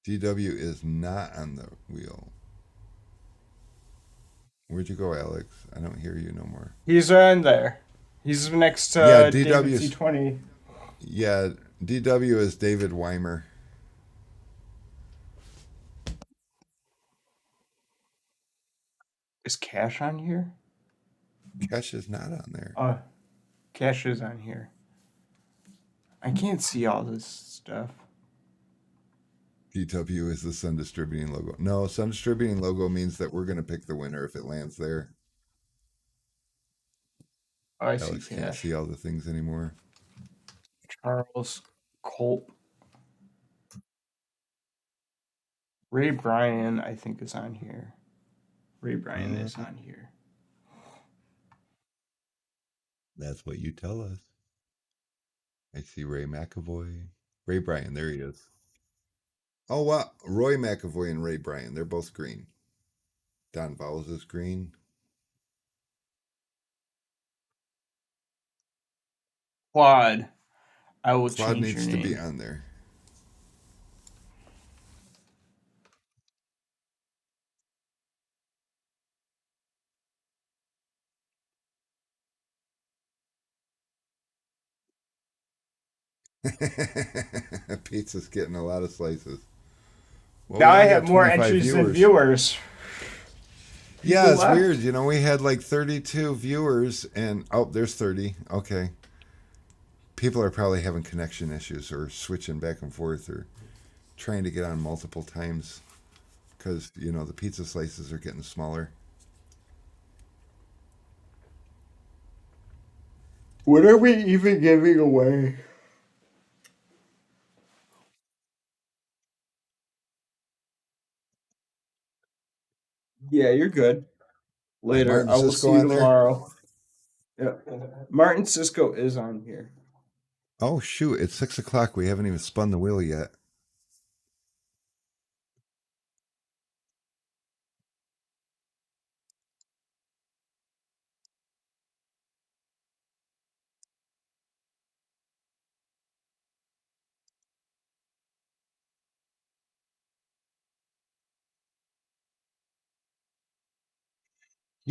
DW is not on the wheel. Where'd you go, Alex? I don't hear you no more. He's in there. He's next Yeah, to David DW's. C20. Yeah, DW is David Weimer. Is Cash on here? Cash is not on there. Cash is on here. I can't see all this stuff. DW is the Sun Distributing logo. No, Sun Distributing logo means that we're going to pick the winner if it lands there. Oh, I see Alex can't Cash. see all the things anymore. Charles Colt. Ray Bryan, I think, is on here. Ray Bryan is on here. That's what you tell us. I see Ray McAvoy. Ray Bryan, there he is. Oh, wow. Roy McAvoy and Ray Bryan, they're both green. Don Vowles is green. Quad. I will Claude change your needs to be name. on there. Pizza's getting a lot of slices. Well, Now we I only have got more 25 entries than viewers. viewers. Yeah, People it's left. weird. You know, we had like 32 viewers, and oh, there's 30. Okay. People are probably having connection issues or switching back and forth or trying to get on multiple times because, you know, the pizza slices are getting smaller. What are we even giving away? Yeah, you're good. Is Later. Martin I will Cisco see you on there? tomorrow. Yep. Martin Cisco is on here. Oh, shoot. It's 6 o'clock. We haven't even spun the wheel yet.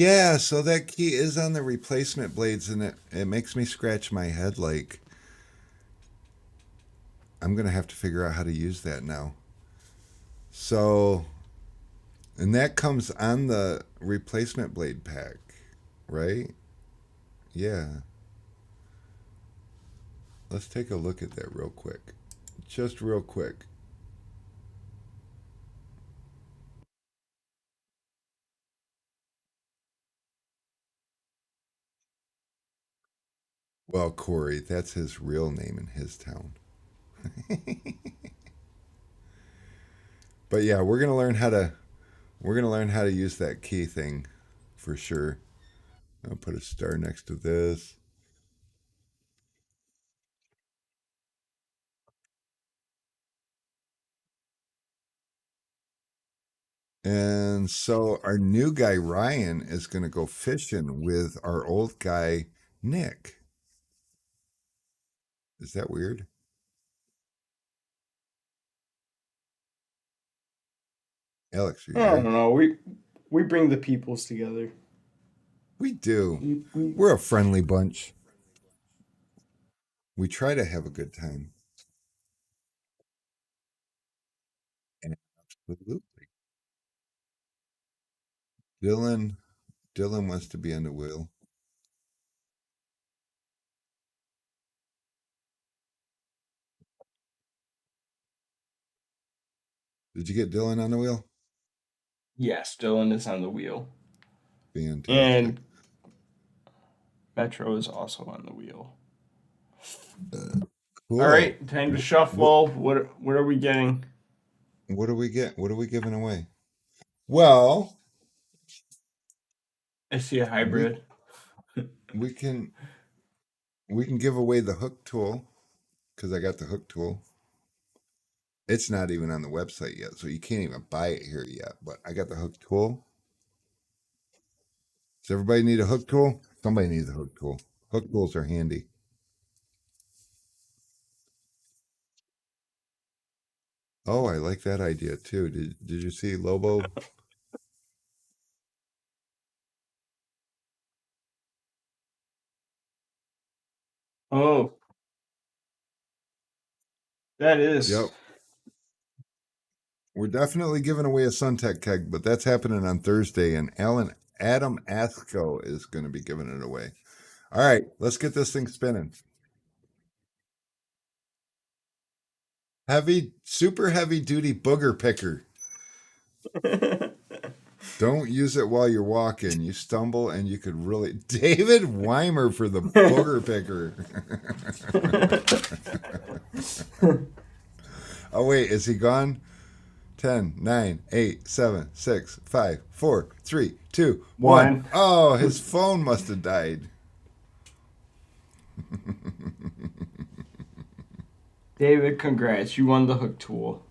Yeah, so that key is on the replacement blades, and it makes me scratch my head like I'm gonna have to figure out how to use that now. So, and that comes on the replacement blade pack, right? Yeah. Let's take a look at that real quick. Just real quick. Well, Corey, that's his real name in his town. But yeah, we're gonna learn how to use that key thing for sure. I'll put a star next to this. And so our new guy Ryan is gonna go fishing with our old guy Nick. Is that weird? Alex, are you I don't there? know. We bring the peoples together. We do. We We're a friendly bunch. We try to have a good time. Absolutely. Dylan Dylan wants to be on the wheel. Did you get Dylan on the wheel? Yes, Dylan is on the wheel, Fantastic. and Metro is also on the wheel. All Cool. right, time to What shuffle. What are we getting? what do we get? What are we giving away? Well, I see a we hybrid. we can we can give away the hook tool because I got the hook tool. It's not even on the website yet, so you can't even buy it here yet. But I got the hook tool. Does everybody need a hook tool? Somebody needs a hook tool. Hook tools are handy. Oh, I like that idea too. Did you see Lobo? Oh, that is. Yep. We're definitely giving away a Suntech keg, but that's happening on Thursday, and Adam Asko is going to be giving it away. All right, let's get this thing spinning. Super heavy duty booger picker. Don't use it while you're walking. You stumble and you could really. David Weimer for the booger picker. Oh, wait, is he gone? 10, 9, 8, 7, 6, 5, 4, 3, 2, 1. One. Oh, his phone must have died. David, congrats. You won the hook tool.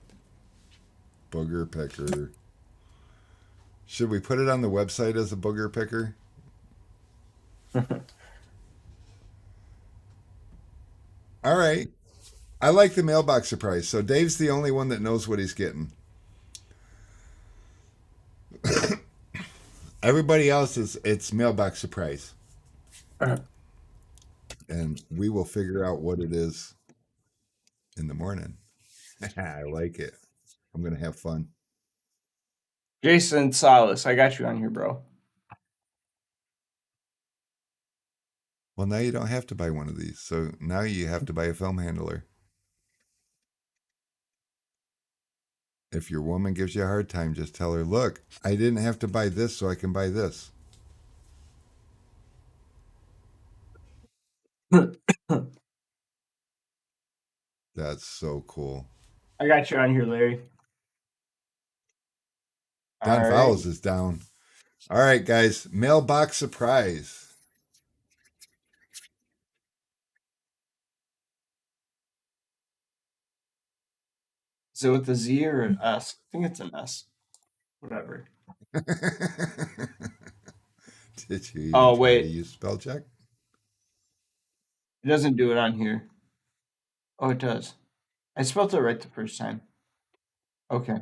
Booger picker. Should we put it on the website as a booger picker? All right. I like the mailbox surprise. So Dave's the only one that knows what he's getting. Everybody else is it's mailbox surprise. And we will figure out what it is in the morning. I like it. I'm going to have fun. Jason Salas, I got you on here, bro. Well, now you don't have to buy one of these. So now you have to buy a film handler. If your woman gives you a hard time, just tell her, look, I didn't have to buy this, so I can buy this. That's so cool. I got you on here, Larry. All Don right. Fowles is down. All right, guys, mailbox surprise. Is it with a Z or an S? I think it's an S. Whatever. Did you even Oh, try to wait. use spell check? It doesn't do it on here. Oh, it does. I spelled it right the first time. Okay.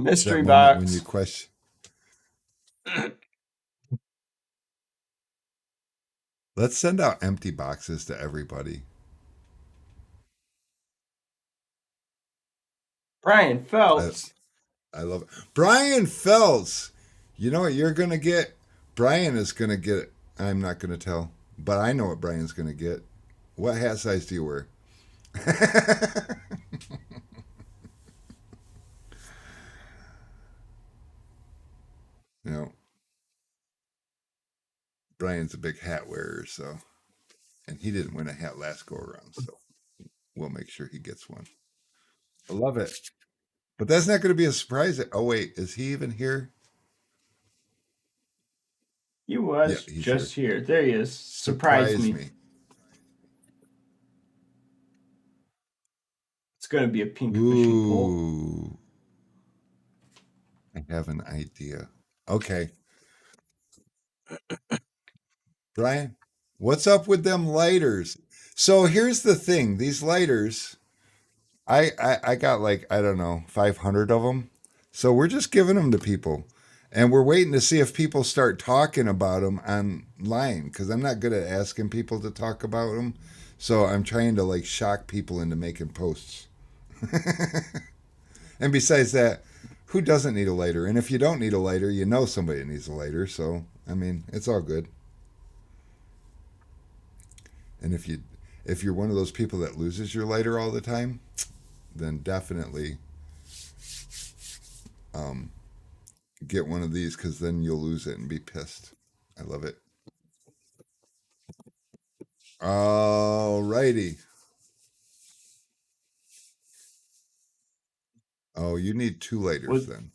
Mystery That moment when you box. question. Let's send out empty boxes to everybody. Brian I, Phelps. I love it. Brian Phelps. You know what you're going to get? Brian is going to get, I'm not going to tell, but I know what Brian's going to get. What hat size do you wear? You know, Brian's a big hat wearer, so, and he didn't win a hat last go around, so we'll make sure he gets one. I love it. But that's not going to be a surprise. Oh, wait, is he even here? He Yeah, was he's here. just here. There he is. Surprise Surprise me. me. It's going to be a pink fishing pole. Ooh, I have an idea. Okay, Brian, what's up with them lighters? So here's the thing: these lighters, I got like I don't know 500 of them. So we're just giving them to people, and we're waiting to see if people start talking about them online because I'm not good at asking people to talk about them. So I'm trying to like shock people into making posts. And besides that, who doesn't need a lighter? And if you don't need a lighter, you know somebody needs a lighter. So I mean, it's all good. And if you're one of those people that loses your lighter all the time, then definitely um, get one of these because then you'll lose it and be pissed. I love it. All righty. Oh, you need two lighters What, then.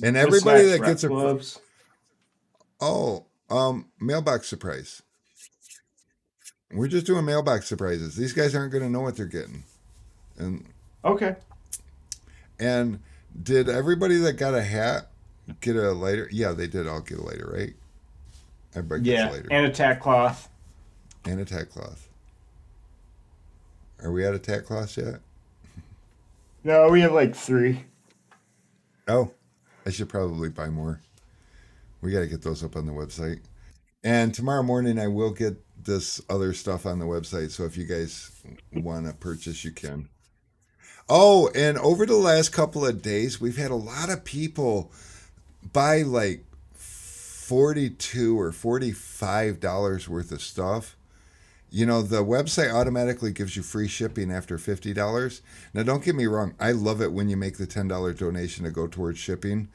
And what's everybody next, that rep gets a gloves? mailbox surprise. We're just doing mailbox surprises. These guys aren't going to know what they're getting. And Okay. and did everybody that got a hat get a lighter? Yeah, they did all get a lighter, right? Everybody gets a Yeah, lighter and a tack cloth. and a tack cloth. Are we at a tack cloth yet? No, we have like 3. Oh, I should probably buy more. We got to get those up on the website. And tomorrow morning, I will get this other stuff on the website. So if you guys want to purchase, you can. Oh, and over the last couple of days, we've had a lot of people buy like 42 or $45 worth of stuff. You know, the website automatically gives you free shipping after $50. Now, don't get me wrong. I love it when you make the $10 donation to go towards shipping.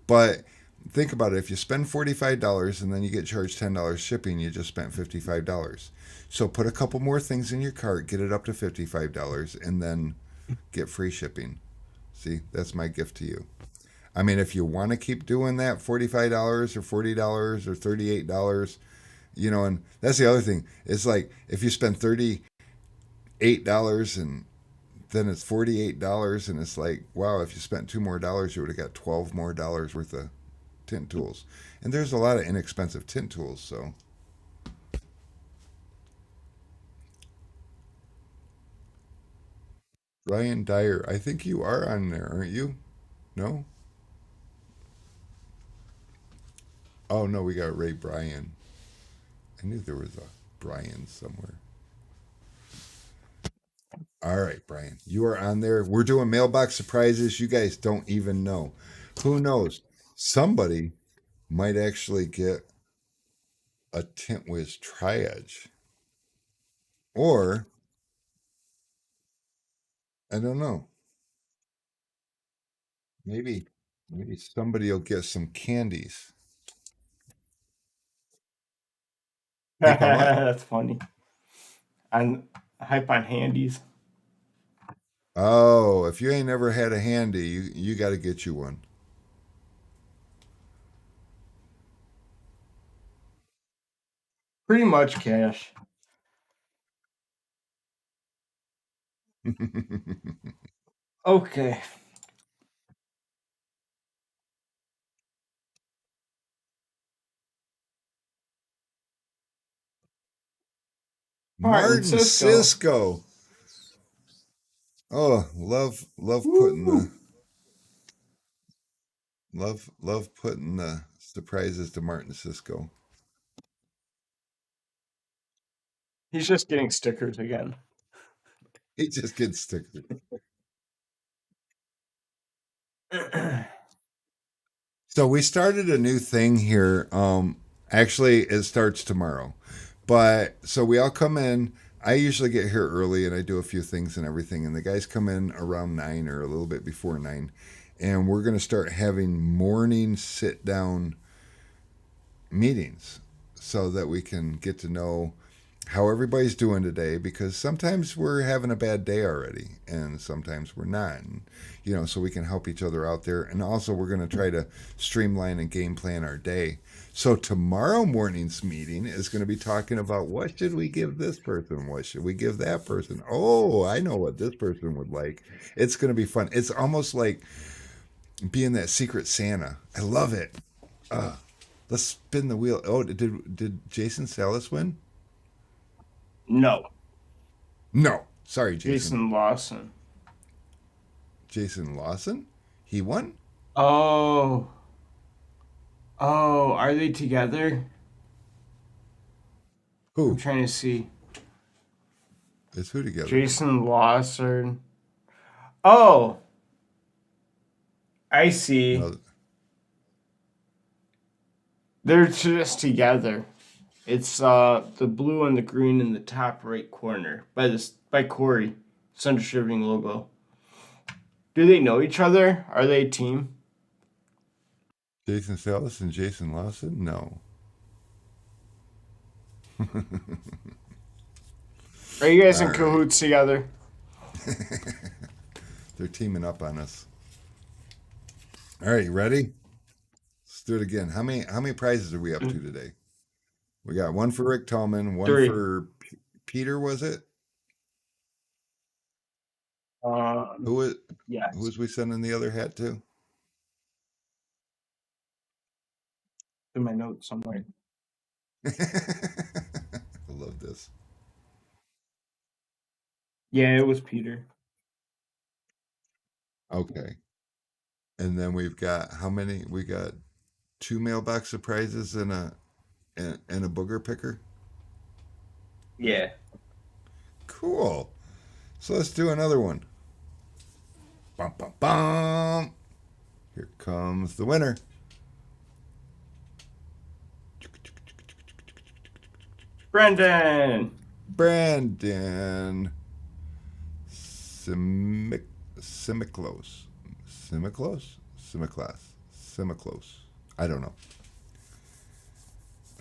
But think about it. If you spend $45 and then you get charged $10 shipping, you just spent $55. So put a couple more things in your cart, get it up to $55, and then get free shipping. See, that's my gift to you. I mean, if you want to keep doing that $45 or $40 or $38, you know, and that's the other thing. It's like if you spend $38 and then it's $48 and it's like, wow, if you spent two more dollars, you would have got 12 more dollars worth of tint tools. And there's a lot of inexpensive tint tools, so Ryan Dyer, I think you are on there, aren't you? No? Oh no, we got Ray Bryan. I knew there was a Brian somewhere. All right, Brian, you are on there. We're doing mailbox surprises. You guys don't even know. Who knows? Somebody might actually get a Tint Wiz Tri-Edge. Or, I don't know, maybe maybe somebody will get some candies. Hype on what? That's funny. On hype on handies. Oh, if you ain't never had a handy, you got to get you one. Pretty much cash. Okay. Martin Martin Cisco. Cisco. Oh, love putting the Woo. Love putting the surprises to Martin Cisco. He's just getting stickers again. He just gets stickers. So we started a new thing here. Actually, it starts tomorrow. But so we all come in. I usually get here early and I do a few things and everything. And the guys come in around 9 or a little bit before 9. And we're going to start having morning sit down meetings so that we can get to know how everybody's doing today, because sometimes we're having a bad day already and sometimes we're not, and, so we can help each other out there. And also we're going to try to streamline and game plan our day. So tomorrow morning's meeting is going to be talking about what should we give this person, what should we give that person. Oh, I know what this person would like. It's going to be fun. It's almost like being that secret Santa. I love it. uh, let's spin the wheel. Oh, did Jason Salas win? No, No. Sorry, Jason. Jason Lawson. Jason Lawson? He won? Oh, oh, are they together? I'm Who? trying to see. Is who together? Jason Lawson. Oh, I see. No. They're just together. It's the blue and the green in the top right corner by Corey. Sun Distributing logo. Do they know each other? Are they a team? Jason Salas and Jason Lawson? No. Are you guys All in right. cahoots together? They're teaming up on us. All right, you ready? Let's do it again. How many prizes are we up to today? We got one for Rick Tallman, one 3. for Peter, was it? Um, Who was who yes. was we sending the other hat to? In my notes somewhere. I love this. Yeah, it was Peter. Okay. And then we've got how many? We got two mailbox surprises and a booger picker. Yeah. Cool. So let's do another one. Bum bum bum. Here comes the winner. Brendan. Brandon Simic Simiclos. Simiclos? Simiclas. Simiclos. I don't know.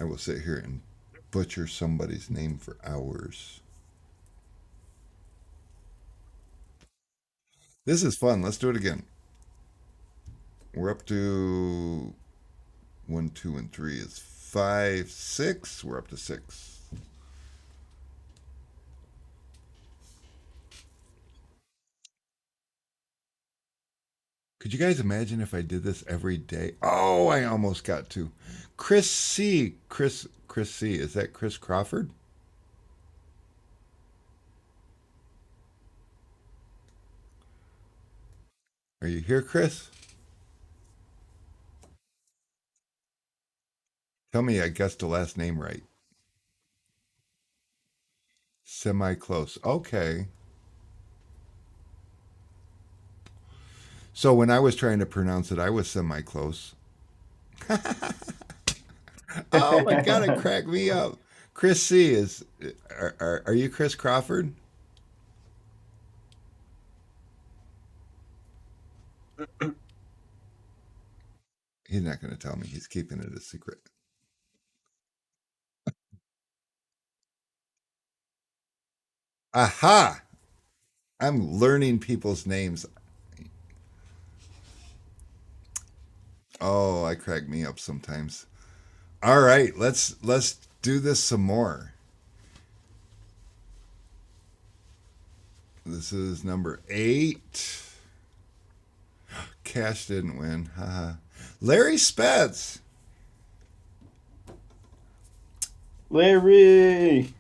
I will sit here and butcher somebody's name for hours. This is fun. Let's do it again. We're up to one, two, and three is five, six. We're up to six. Could you guys imagine if I did this every day? Oh, I almost got to. Chris C. Chris C. Is that Chris Crawford? Are you here, Chris? Tell me I guessed the last name right. Semi close. Okay. So when I was trying to pronounce it, I was semi close. Oh my God, it cracked me up. Chris C. is. Are you Chris Crawford? He's not going to tell me. He's keeping it a secret. Aha! I'm learning people's names. Oh, I crack me up sometimes. All right, let's do this some more. This is number 8. Cash didn't win. Haha. Larry Spetz. Larry.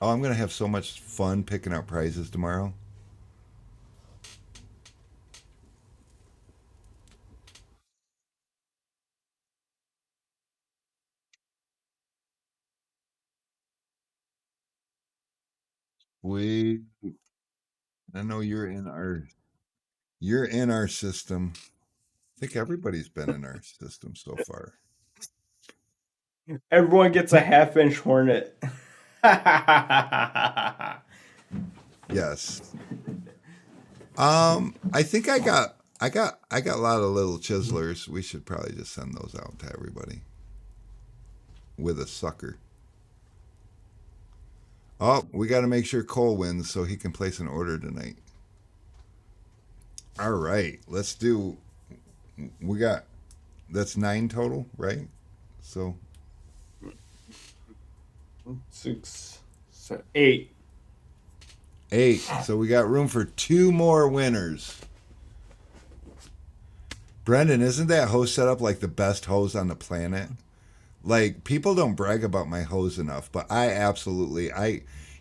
Oh, I'm gonna have so much fun picking out prizes tomorrow. We, I know you're in our system. I think everybody's been in our system so far. Everyone gets a half-inch hornet. Yes. I think I got a lot of little chiselers. We should probably just send those out to everybody with a sucker. Oh, we got to make sure Cole wins so he can place an order tonight. All right, let's do. We got that's 9 total, right? So 6, 8. 8. So we got room for 2 more winners. Brendan, isn't that hose setup like the best hose on the planet? Like people don't brag about my hose enough, but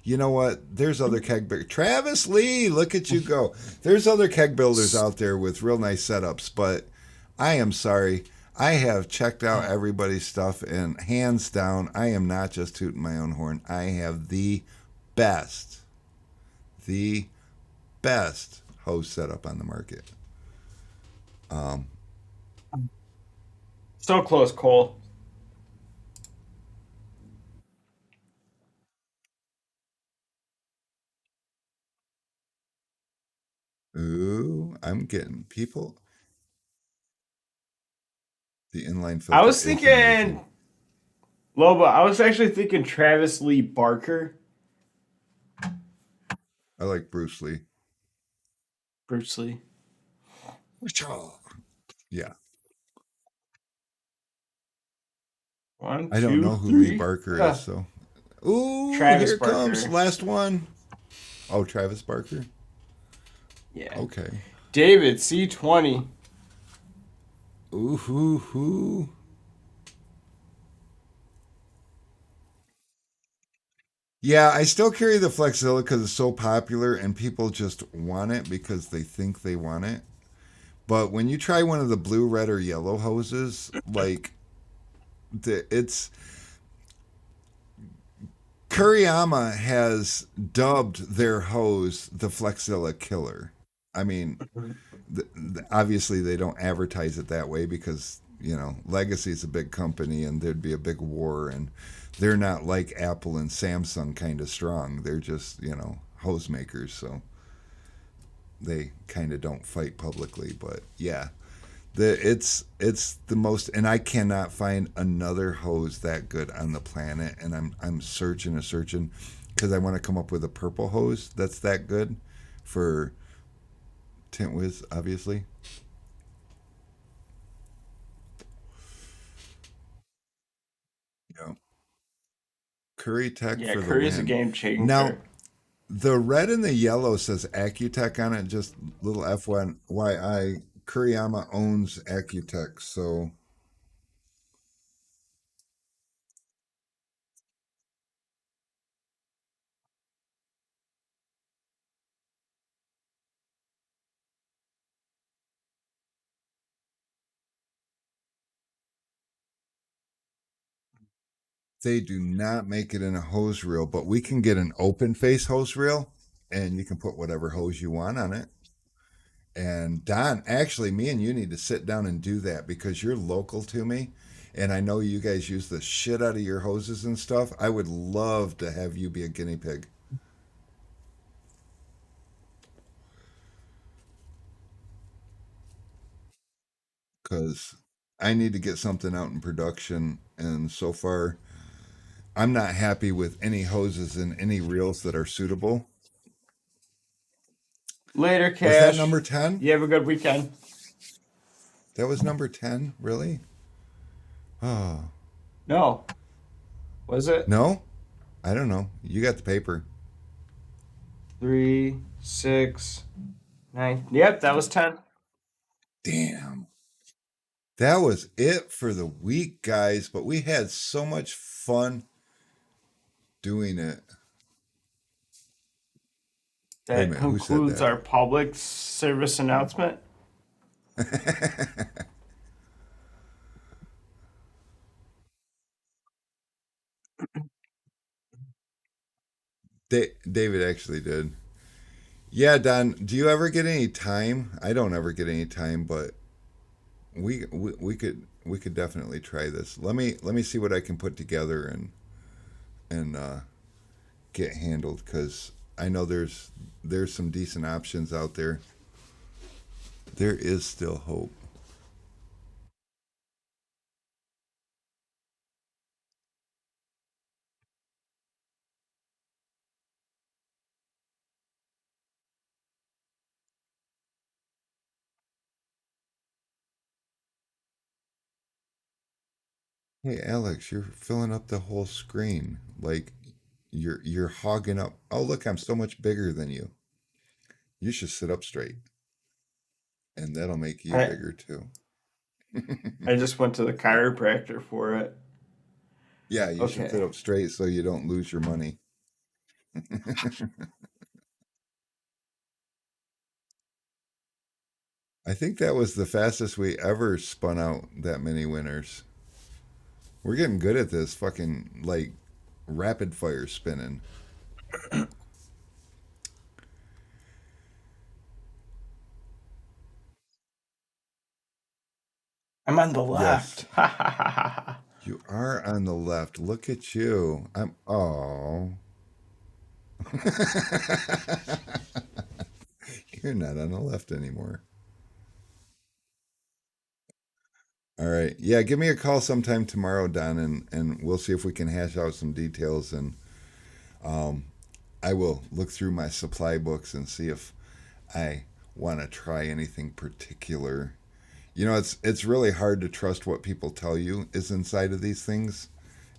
you know what? There's other keg builders. Travis Lee, look at you go. There's other keg builders out there with real nice setups, but I am sorry. I have checked out everybody's stuff, and hands down, I am not just tooting my own horn. I have best, the best hose setup on the market. So close, Cole. Ooh, I'm getting people. The inline I filter was is amazing. thinking, Loba, I was actually thinking Travis Lee Barker. I like Bruce Lee. Bruce Lee. Yeah. One, I don't know two, who Lee three. Barker is, so. Ooh, Travis here comes Barker. last one. Oh, Travis Barker. Yeah. Okay. David C20. Ooh, hoo, hoo. Yeah, I still carry the Flexzilla because it's so popular and people just want it because they think they want it. But when you try one of the blue, red, or yellow hoses, like it's Kuriyama has dubbed their hose the Flexzilla Killer. I mean, obviously they don't advertise it that way because Legacy is a big company and there'd be a big war, and they're not like Apple and Samsung kind of strong. They're just hose makers, so they kind of don't fight publicly. But yeah, it's the most, and I cannot find another hose that good on the planet, and I'm searching and searching because I want to come up with a purple hose that's that good for Tint Wiz, obviously. Yeah. Curry Tech Yeah, for the Curry's a win. game Now, changer. the red and the yellow says Accutech on it, just little FYI. Kuriyama owns Accutech, so they do not make it in a hose reel, but we can get an open face hose reel and you can put whatever hose you want on it. And Don, actually, me and you need to sit down and do that because you're local to me. And I know you guys use the shit out of your hoses and stuff. I would love to have you be a guinea pig. Because I need to get something out in production. And so far, I'm not happy with any hoses and any reels that are suitable. Later, Was that Cash. number 10? You have a good weekend. That was number 10? Really? Oh, No. Was it? no? I don't know. You got the paper. 3, 6, 9. Yep, that was 10. Damn. That was it for the week, guys. But we had so much fun doing it. Wait a That minute. Who said concludes that? our public service announcement. David actually did. Yeah, Don, do you ever get any time? I don't ever get any time, but we could definitely try this. Let me see what I can put together and get handled because I know there's some decent options out there. There is still hope. Hey Alex, you're filling up the whole screen. Like you're hogging up. Oh look, I'm so much bigger than you. You should sit up straight, and that'll make you I bigger too. I just went to the chiropractor for it. Yeah, you should sit Okay. up straight so you don't lose your money. I think that was the fastest we ever spun out that many winners. We're getting good at this fucking like rapid fire spinning. I'm on the Yes, left. Ha ha ha ha ha. you are on the left. Look at you. I'm oh. You're not on the left anymore. All right. Yeah, give me a call sometime tomorrow, Don, and we'll see if we can hash out some details and um I will look through my supply books and see if I want to try anything particular. You know, it's really hard to trust what people tell you is inside of these things,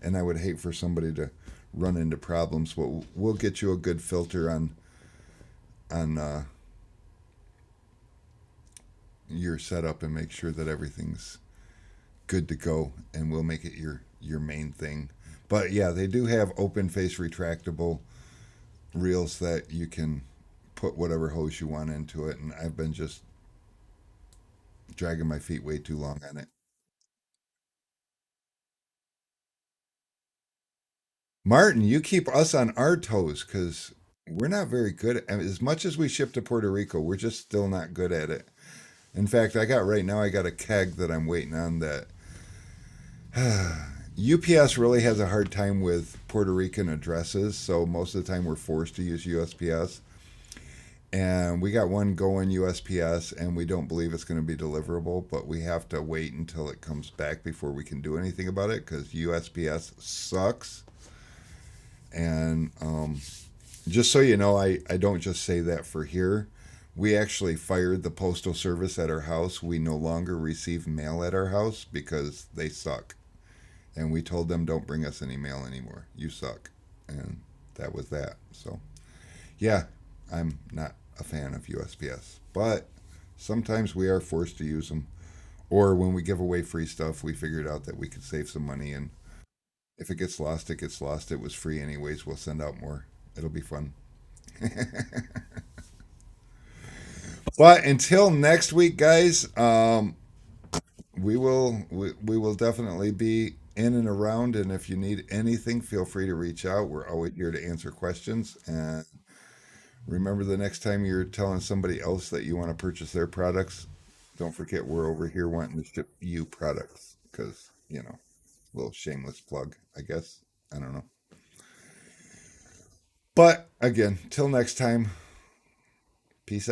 and I would hate for somebody to run into problems. But we'll get you a good filter on your setup and make sure that everything's good to go, and we'll make it your main thing. But yeah, they do have open face retractable reels that you can put whatever hose you want into it, and I've been just dragging my feet way too long on it. Martin, you keep us on our toes because we're not very good at as much as we ship to Puerto Rico, we're just still not good at it. In fact, I got a keg that I'm waiting on that UPS really has a hard time with Puerto Rican addresses, so most of the time we're forced to use USPS. And we got one going USPS, and we don't believe it's going to be deliverable, but we have to wait until it comes back before we can do anything about it because USPS sucks. And just so you know, I don't just say that for here. We actually fired the postal service at our house. We no longer receive mail at our house because they suck. And we told them, don't bring us any mail anymore. You suck. And that was that. So, yeah, I'm not a fan of USPS. But sometimes we are forced to use them. Or when we give away free stuff, we figured out that we could save some money. And if it gets lost, it gets lost. It was free anyways. We'll send out more. It'll be fun. But until next week, guys, we will definitely be in and around. And if you need anything, feel free to reach out. We're always here to answer questions. And remember, the next time you're telling somebody else that you want to purchase their products, don't forget we're over here wanting to ship you products because little shameless plug, I guess. I don't know. But again, till next time, peace out.